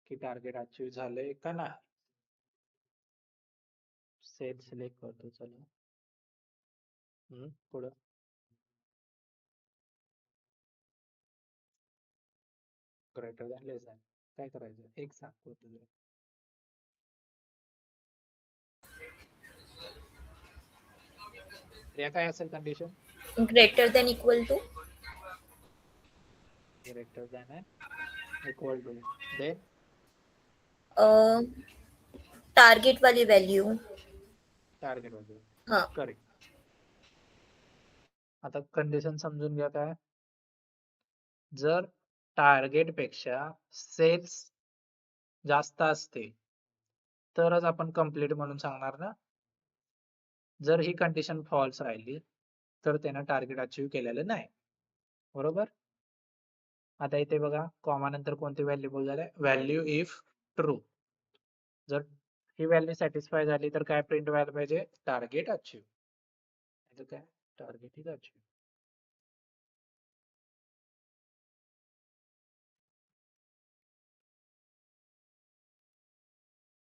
की टार्गेट अचीव झालंय का नाही? सेल सिलेक्ट करतो चला. पुढं ग्रेटर दॅन लेस दॅन काय करायचं? एक सांगतो तुझं. या काय असेल condition? Greater than equal to greater than and equal to then target वाली व्हॅल्यू. टार्गेट वगैरे. हा. करेक्ट. आता कंडिशन समजून घ्या काय. जर टार्गेट पेक्षा सेल्स जास्त असते तरच आपण कंप्लीट म्हणून सांगणार ना. जर ही कंडिशन फॉल्स राहिली तर त्यानं टार्गेट अचीव केलेलं नाही. बरोबर. आता इथे बघा कॉमा नंतर कोणती व्हॅल्यू बोल झालंय? Value if true. जर ही व्हॅल्यू सॅटिस्फाय झाली तर काय प्रिंट व्हायला पाहिजे? Target achieve. काय टार्गेट इज अचीव.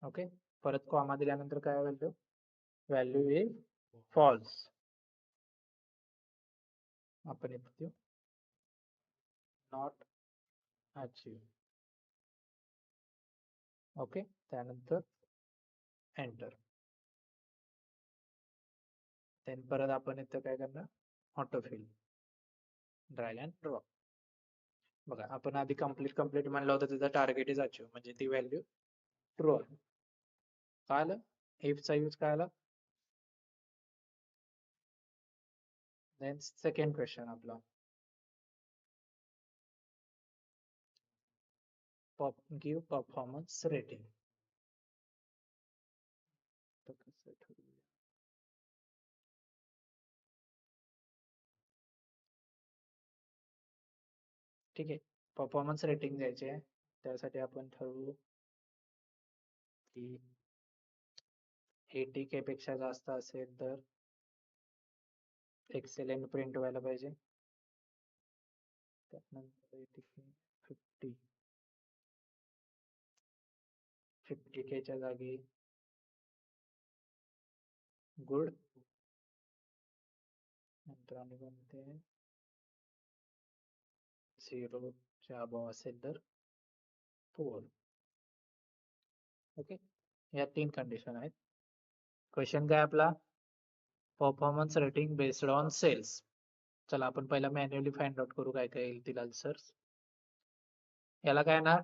ओके. परत कॉमा दिल्यानंतर काय व्हॅल्यू? Value is false. आपण इथे देऊ नॉट अचीव. ओके. त्यानंतर एंटर. देन परत आपण इथं काय करणार? ऑटोफिल. Drag and drop. बघा आपण आधी कंप्लीट म्हणलं होतं त्याचं टार्गेट इज अचीव म्हणजे ती व्हॅल्यू ट्रू आहे. कळालं? इफ चा यूज कळाला. देन सेकंड क्वेश्चन आपला गिव्ह परफॉर्मन्स रेटिंग. ठीक आहे. परफॉर्मन्स रेटिंग द्यायचे आहे. त्यासाठी आपण ठरवू की 80K पेक्षा जास्त असेल तर एक्सेलेंट प्रिंट व्हायला पाहिजे. त्यानंतर 50K च्या जागी गुड. नंतर आणि कोणते 0 च्या अबव असेल तर पुअर. ओके. या 3 कंडिशन आहेत. क्वेश्चन काय आपला? Performance rating based on sales. चला आपण पहिला मॅन्युअली फाइंड आउट करू काय काय येईल आन्सर्स. याला काय येणार?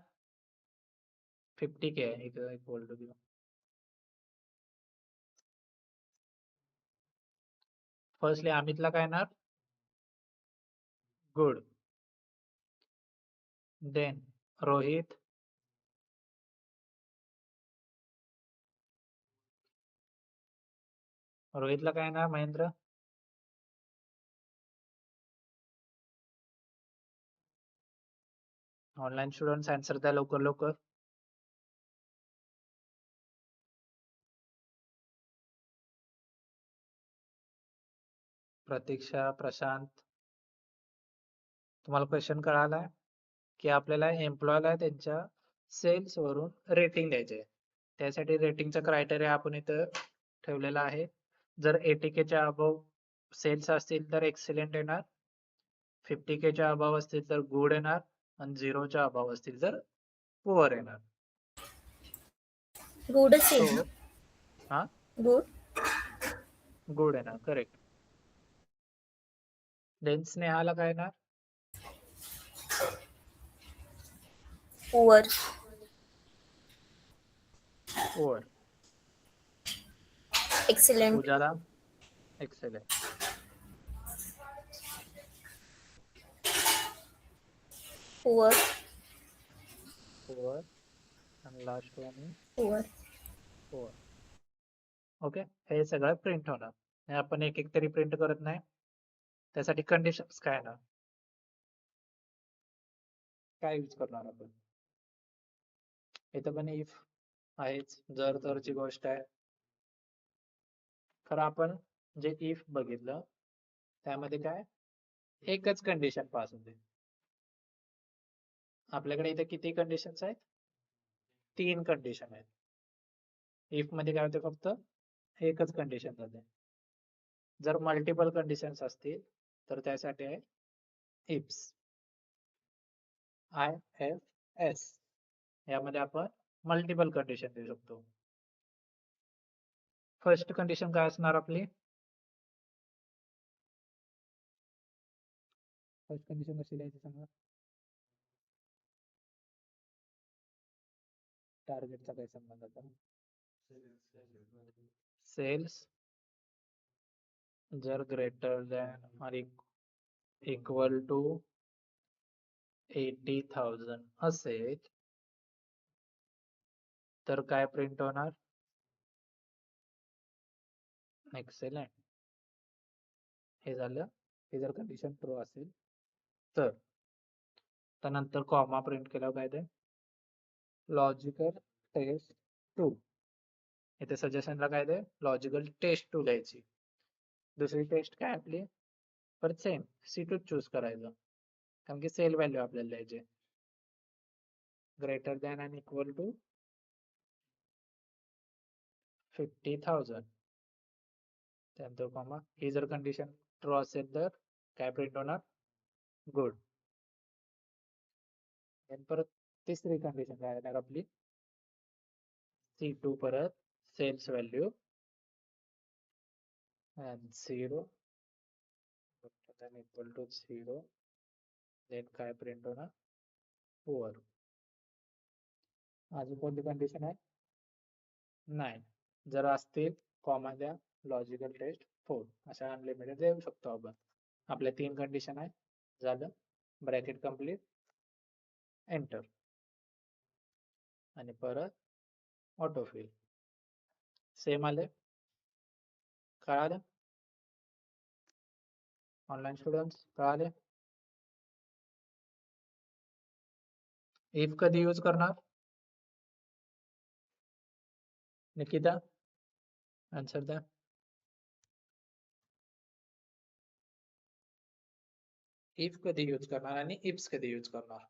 50K आहे इकडे बोल्ड घेऊ. फर्स्टली अमितला काय येणार? गुड. देन रोहित. रोहितला काय येणार? महेंद्र. ऑनलाईन स्टुडंट्स आन्सर द्या लवकर लवकर. प्रतीक्षा, प्रशांत. तुम्हाला क्वेश्चन कळालाय की आपल्याला एम्प्लॉयला त्यांच्या सेल्स वरून रेटिंग द्यायचे. त्यासाठी रेटिंगचा क्रायटेरिया आपण इथं ठेवलेला आहे. जर 80K च्या अबव सेल्स असतील तर एक्सेलेंट येणार. 50K च्या अबव असतील तर गुड येणार आणि 0 च्या अबव असतील तर पुअर येणार. गुड असेल. So, हा गुड. गुड येणार. करेक्ट. देन स्नेहाला काय येणार? पुअर. पुअर. एक्सलेंट. पूजाला एक्सेलेंट. पुअर. पुअर आणि last one poor. Poor. Okay. हे सगळं प्रिंट होणार. हे आपण एक एक तरी प्रिंट करत नाही. त्यासाठी कंडिशन्स काय ना, काय यूज करणार आपण? इथं पण इफ आहेच, जर तरची गोष्ट आहे. खरं आपण जे इफ बघितलं त्यामध्ये काय एकच कंडिशन पास होते. आपल्याकडे इथे किती कंडिशन्स आहेत? 3 कंडिशन आहेत. इफ मध्ये काय होते? फक्त एकच कंडिशन जाते. जर मल्टिपल कंडिशन्स असतील तर त्यासाठी आहे इफ्स. IFS यामध्ये आपण मल्टिपल कंडिशन देऊ शकतो. फर्स्ट कंडिशन काय असणार आपली? फर्स्ट कंडिशन कशी लिहायची सांगा? टार्गेटचा काय संबंध होता? सेल्स जर ग्रेटर दॅन और इक्वल टू 80,000 असेल तर काय प्रिंट होणार? एक्सेलेंट. हे झालं. हे जर कंडिशन ट्रू असेल तर त्यानंतर कॉमा प्रिंट केल्यावर काय ते? Logical test 2. इथे सजेशनला काय ते? लॉजिकल टेस्ट 2 लिहायची. दुसरी टेस्ट काय आपली? परत सेम C2 चूज करायचं, कारण की सेल व्हॅल्यू आपल्याला द्यायची greater than and equal to 50,000. त्यानंतर कॉमा. ही जर कंडिशन ट्रू असेल तर काय प्रिंट होणार? गुड. परत तिसरी कंडिशन काय येणार आपली? C2 परत sales value and 0 equal to 0. Then काय प्रिंट होणार? पुअर. अजून कोणती कंडिशन आहे? नाही. जर असतील कॉमा द्या, लॉजिकल टेस्ट 4. अशा अनलिमिटेड देऊ शकतो आपण. आपल्या 3 कंडिशन आहे. झालं. Bracket complete. एंटर. आणि परत ऑटोफिल. सेम आले? कळालं? ऑनलाईन स्टुडंट्स कळाले? इफ कधी यूज करणार? निकिता आन्सर द्या. इफ कधी यूज करणार आणि इफ्स कधी यूज करणार?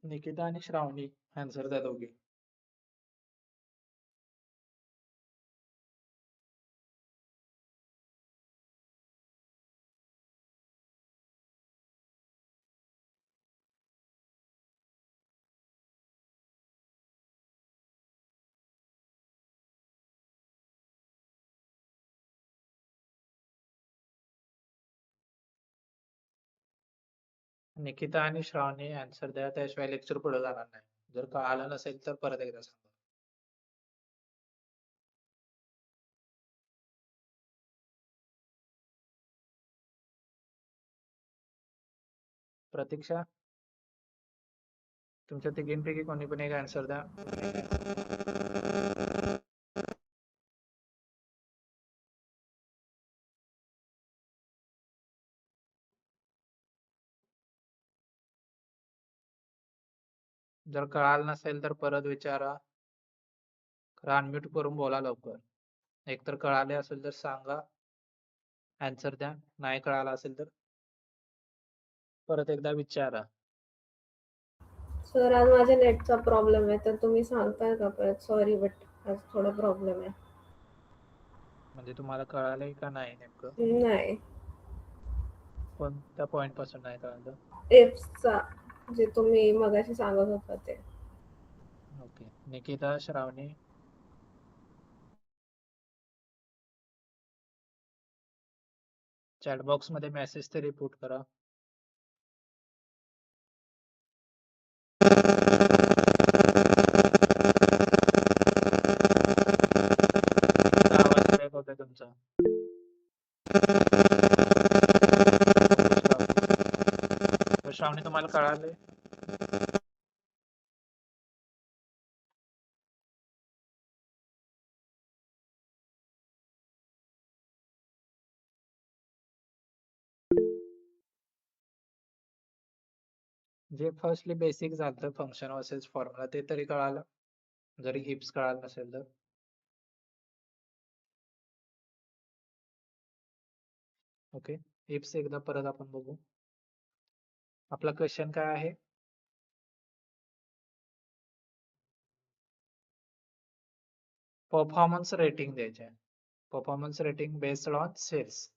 निकिता आणि श्रावणी आन्सर द्या दोघी. निकिता आणि श्रावणी आन्सर द्या, त्याशिवाय लेक्चर पुढे जाणार नाही. जर कळालं नसेल तर परत एकदा सांगा. प्रतीक्षा, तुमच्या तिघींपैकी कोणी पण एक आन्सर द्या. जर कळालं नसेल तर परत विचारा. अनम्यूट करून बोला लवकर. एकतर कळाले असेल तर सांगा, आन्सर द्या. नाही कळालं असेल तर परत एकदा विचारा. सर आज माझ्या नेटचा प्रॉब्लेम आहे, तर तुम्ही सांगताय का परत? सॉरी बट आज थोडा प्रॉब्लेम आहे. म्हणजे तुम्हाला कळालंय का नाही नेमकं? नाही, कोणत्या पॉइंट पासून नाही कळालं? एप्सचा जे तुम्ही मगाशी सांगत होता ते. ओके. निकिता, श्रावणी, चॅट बॉक्स मध्ये मेसेज ते रिपोर्ट करा. आवाज ब्रेक होतोय तुमचा. श्रावणी, तुम्हाला कळालंय? जे फर्स्टली बेसिक झालं फंक्शन वर्सेस फॉर्म्युला ते तरी कळालं, जरी इफ्स कळालं नसेल तर. ओके, इफ्स एकदा परत आपण बघू. आपला क्वेश्चन काय आहे? परफॉर्मन्स रेटिंग द्यायचे. Performance rating based on sales.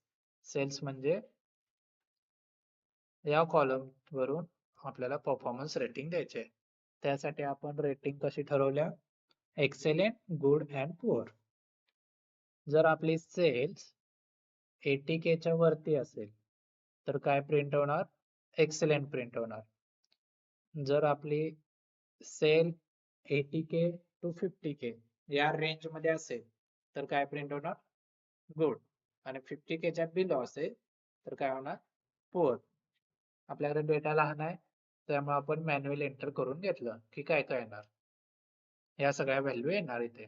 Sales म्हणजे या कॉलम वरून आपल्याला परफॉर्मन्स रेटिंग द्यायचे. त्यासाठी आपण रेटिंग कशी ठरवल्या? Excellent, good and poor. जर आपली सेल्स 80K च्या वरती असेल तर काय प्रिंट होणार? एक्सेलेंट प्रिंट होणार. जर आपली सेल 80K to 50K या रेंज मध्ये असेल तर काय प्रिंट होणार? गुड. आणि 50K च्या बिलो असेल तर काय होणार? पुअर. आपल्याकडे डेटा लहान आहे त्यामुळे आपण मॅन्युअल एंटर करून घेतलं की काय काय येणार, या सगळ्या व्हॅल्यू येणार इथे.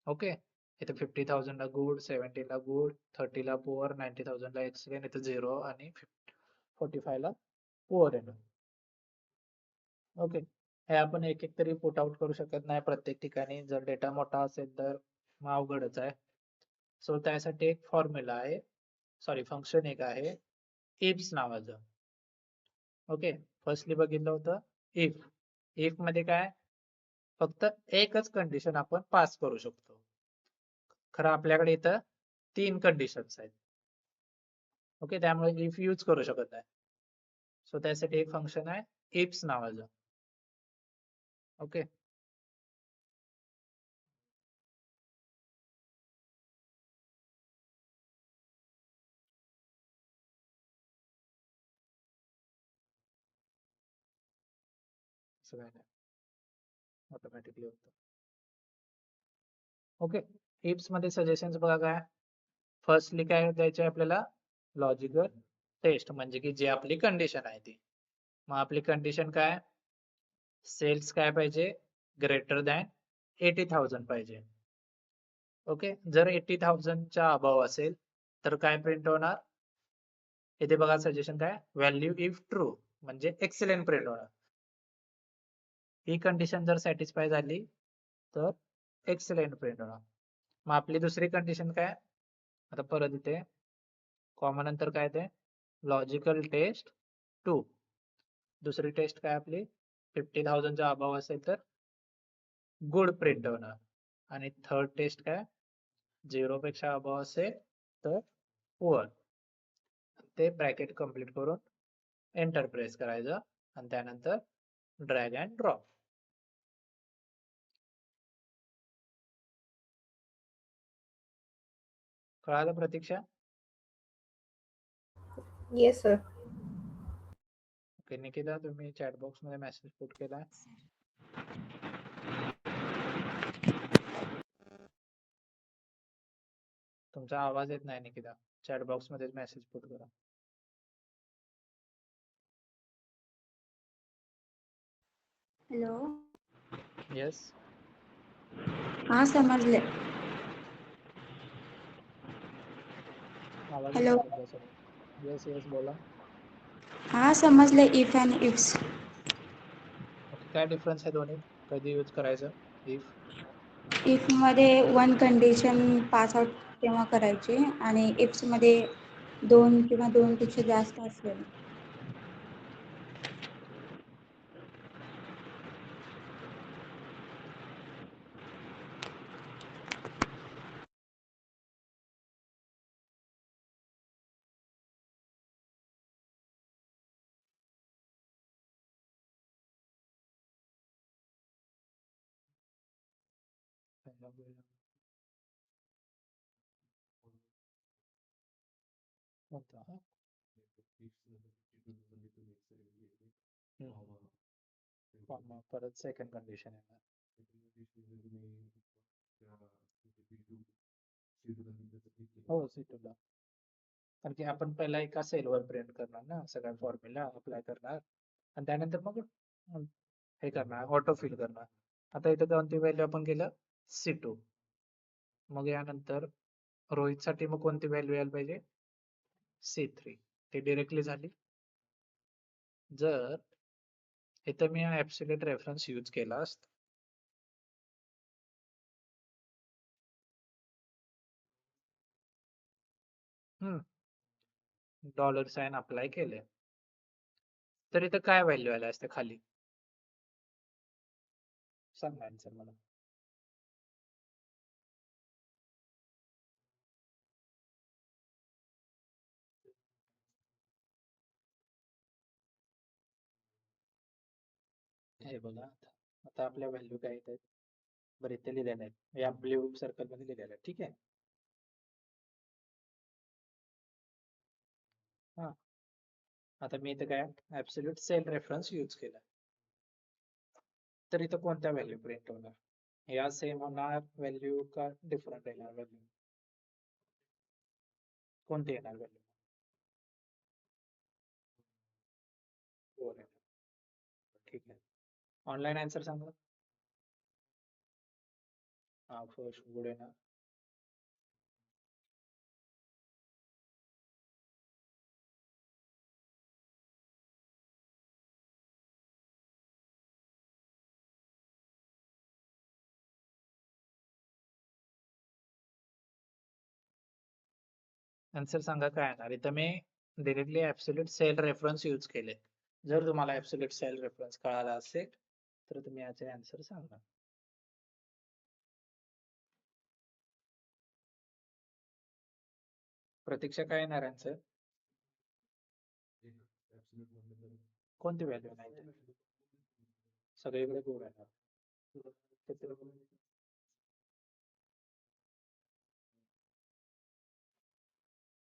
ओके, इथे 50,000 ला गुड, 70 ला गुड, 30 ला पुअर, 90,000 ला एक्सलेंट, इथे 0 आणि 45 ला पुअर येणार. ओके, हे आपण एक एक तरी पुट आउट करू शकत नाही प्रत्येक ठिकाणी. जर डेटा मोठा असेल तर मग अवघडच आहे. सो त्यासाठी एक फॉर्म्युला आहे, सॉरी फंक्शन एक आहे इफ्स नावाचं. ओके, फर्स्टली बघितलं होतं इफ. इफ मध्ये काय? फक्त एकच कंडिशन आपण पास करू शकतो. खरं आपल्याकडे इथं 3 कंडिशन्स आहेत. ओके, त्यामुळे इफ यूज करू शकत नाही. सो त्यासाठी एक फंक्शन आहे इफ्स नावाचं. ओके, असं काय नाही, ऑटोमॅटिकली होतं. ओके, इफ्स मध्ये सजेशन्स बघा काय. फर्स्टली काय द्यायचे आपल्याला? लॉजिकल टेस्ट, म्हणजे की जी आपली कंडिशन आहे ती. मग आपली कंडिशन काय? सेल्स काय पाहिजे? ग्रेटर दॅन 80,000 पाहिजे. ओके, जर 80,000 च्या अबाव असेल तर काय प्रिंट होणार? इथे बघा सजेशन काय? व्हॅल्यू इफ ट्रू, म्हणजे एक्सेलेंट प्रिंट होणार. ही कंडिशन जर सॅटिस्फाय झाली तर एक्सेलेंट प्रिंट होणार. मग आपली दुसरी कंडिशन काय? आता परत इथे कॉमन नंतर काय ते लॉजिकल टेस्ट 2. दुसरी टेस्ट काय आपली? 50,000 च्या अबाव असेल तर गुड प्रिंट होणार. आणि थर्ड टेस्ट काय? 0 पेक्षा अबाव असेल तर पुअर. ते ब्रॅकेट कम्प्लीट करून एंटर प्रेस करायचं आणि त्यानंतर ड्रॅग अँड ड्रॉप. कळालं Pratiksha? Yes sir. Okay, Nikita तुम्ही चॅट बॉक्स मध्ये मेसेज पुट केलाय. तुमचा आवाज येत नाही निकिता. चॅट बॉक्स मध्ये मेसेज पुट करा. हॅलो. येस, हा समजले. आवाज हॅलो. नाही तुमचा. येस येस बोला. हा समजले इफ आणि इफ्स. ओके, काय डिफरन्स आहे दोन्ही? कधी यूज करायचं इफ? इफ मध्ये वन कंडिशन पास आउट तेव्हा करायची आणि इफ्स मध्ये 2 किंवा 2 पेक्षा जास्त असेल. कोणता? परत सेकंड कंडिशन येणार. हो, C2 ला. कारण की आपण पहिला एका सेलवर प्रिंट करणार ना, सगळ्या फॉर्म्युला अप्लाय करणार आणि त्यानंतर मग हे करणार, ऑटो फिल करणार. आता इथे कोणती व्हॅल्यू आपण केलं? C2. मग यानंतर रोहित साठी मग कोणती व्हॅल्यू यायला पाहिजे? C3. ती डिरेक्टली झाली. जर इथं मी ऍब्सोल्यूट रेफरन्स यूज केला असता. डॉलर साइन अप्लाय केले तर इथं काय व्हॅल्यू आल्या असते खाली? सांगा आन्सर मला. हे बघा आता आपल्या व्हॅल्यू काय आहेत बरं इथे लिहिलेल्या आहेत या ब्ल्यू सर्कल मध्ये लिहिलेल्या आहेत. ठीक आहे. हा आता मी इथं काय ऍब्सोल्यूट सेल रेफरन्स यूज केला तर इथं कोणत्या व्हॅल्यू प्रिंट होणार? या सेम होणार व्हॅल्यू का डिफरंट येणार व्हॅल्यू? कोणती येणार व्हॅल्यू? 4 येणार. ठीक आहे. ऑनलाईन आन्सर सांगा. हा फर्स्ट गुड येणार. आन्सर सांगा काय येणार? इथं मी directly absolute cell reference use केले. जर तुम्हाला ऍब्सोल्यूट सेल रेफरन्स कळाला असेल तर तुम्ही याचे आन्सर सांगा. प्रतीक्षा काय येणार आन्सर? कोणती व्हॅल्यू नाही? सगळीकडे गुड येणार.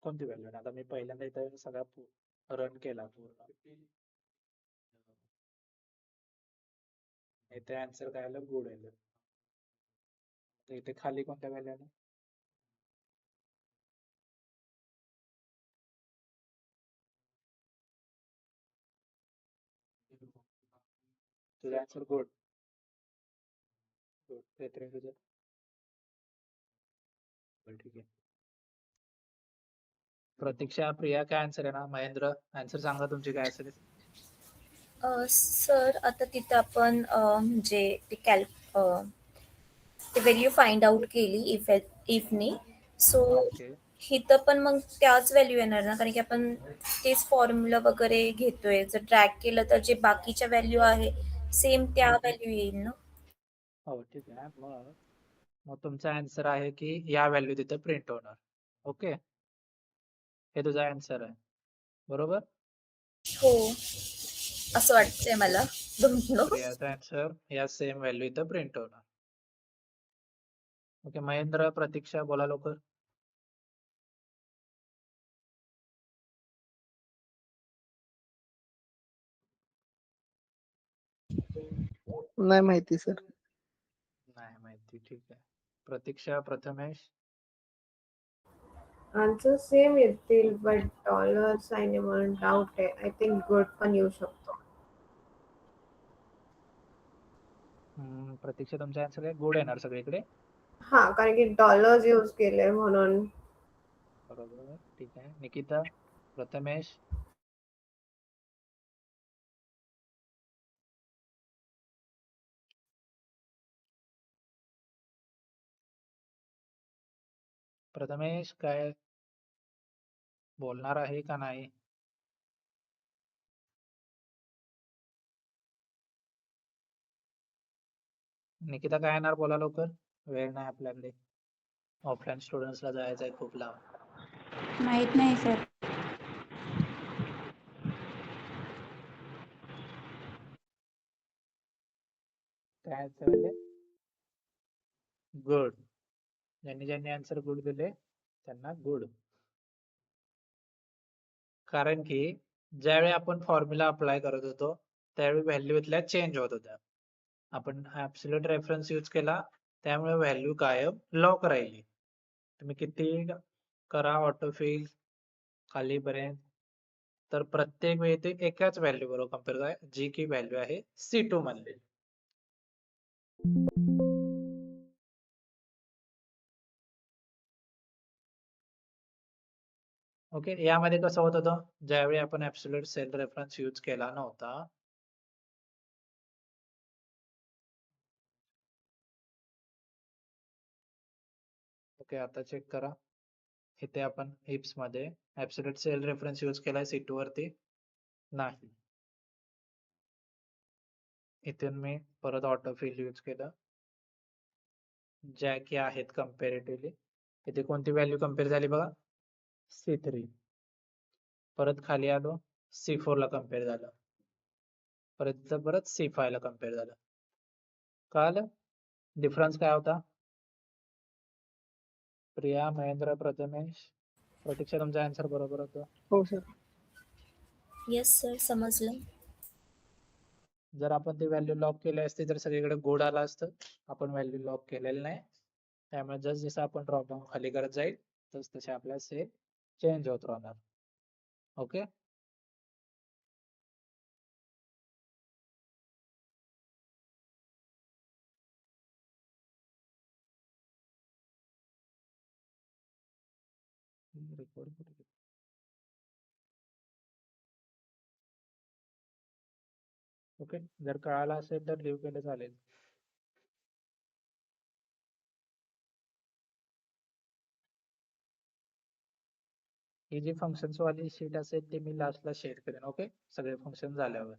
कोणती व्हॅल्यू? आता मी पहिल्यांदा इथं सगळा रन केला पूर्ण. इथे आन्सर काय आलं? गुड आलं. इथे खाली कोणत्या व्हॅल्यू आल्या? तुझा आन्सर गुड. गुड. तुझं ठीक आहे. प्रतीक्षा प्रिया काय आन्सर आहे ना? महेंद्र आन्सर सांगा तुमची काय असेल? सर आता तिथं आपण म्हणजे ते व्हॅल्यू फाइंड आउट केली इफने. So okay. इथं पण मग त्याच व्हॅल्यू येणार ना, कारण की आपण तेच फॉर्म्युला वगैरे घेतोय. जर ट्रॅक केलं तर जे बाकीच्या व्हॅल्यू आहे सेम त्या व्हॅल्यू येईल ना. हो ठीक आहे. मग तुमचा आन्सर आहे की या व्हॅल्यू तिथे प्रिंट होणार. ओके. हे तुझा आन्सर आहे बरोबर. हो असं वाटतंय मला. Don't know. प्रियाचा आन्सर या सेम व्हॅल्यू इथं प्रिंट होणार. ओके. महेंद्र प्रतीक्षा बोला लवकर. नाही माहिती सर. नाही माहिती. ठीक आहे. प्रतीक्षा प्रथमेश. आन्सर सेम येतील बट डॉलर साइन म्हणून डाऊट आहे. आय थिंक गुड पण येऊ शकतो. प्रतीक्षा तुमचा आन्सर काय? गुड येणार सगळीकडे. हा, कारण की डॉलर्स यूज केले म्हणून. बरोबर. ठीक आहे. निकिता प्रथमेश. प्रथमेश काय बोलणार आहे का नाही? निकिता काय येणार? बोला लवकर. वेळ नाही आपल्याकडे. ऑफलाईन स्टुडंट्सला जायचं आहे खूप लांब. माहित नाही सर. काय आन्सर? गुड. ज्यांनी ज्यांनी आन्सर गुड दिले त्यांना गुड. कारण की ज्यावेळी आपण फॉर्म्युला अप्लाय करत होतो त्यावेळी व्हॅल्यू इथल्या चेंज होत होत्या. आपण ऍब्सोल्यूट रेफरन्स यूज केला त्यामुळे व्हॅल्यू कायम लॉक राहिली. तुम्ही किती करा ऑटोफिल खालीपर्यंत तर प्रत्येक वेळी ते एकाच व्हॅल्यू बरोबर कम्पेअर आहे जी की व्हॅल्यू आहे C2 मध्ये. ओके. यामध्ये कसं होत होतं ज्यावेळी आपण ऍब्सोल्यूट सेल रेफरन्स यूज केला नव्हता ओके, आता चेक करा. इथे आपण इप्स मध्ये ऍब्सोल्यूट सेल रेफरन्स यूज केलाय C2 वरती नाही. इथून मी परत ऑटोफिल यूज केलं, ज्या की आहेत कम्पॅरेटिव्हली. इथे कोणती व्हॅल्यू कम्पेअर झाली बघा, C3. परत खाली आलो, C4 ला कम्पेअर झालं, परत C5 ला कम्पेअर झालं. कळालं डिफरन्स काय होता? प्रिया, महेंद्र, प्रथमेश, प्रतीक्षा, तुमचा आन्सर बरोबर होतं. हो सर. येस सर, समजलं. जर आपण ती व्हॅल्यू लॉक केली असती तर सगळीकडे गोड आला असतं. आपण व्हॅल्यू लॉक केलेली नाही, त्यामुळे जसं आपण ड्रॉपडाऊन खाली करत जाईल तसे आपल्या सेल चेंज होत राहणार. ओके, रेकॉर्ड करू. ओके, जर कळालं असेल तर लिव्ह केलं चालेल. ही जी फंक्शन्स वाली शीट असेल ती मी लास्टला शेअर करेन. ओके, सगळे फंक्शन झाल्यावर.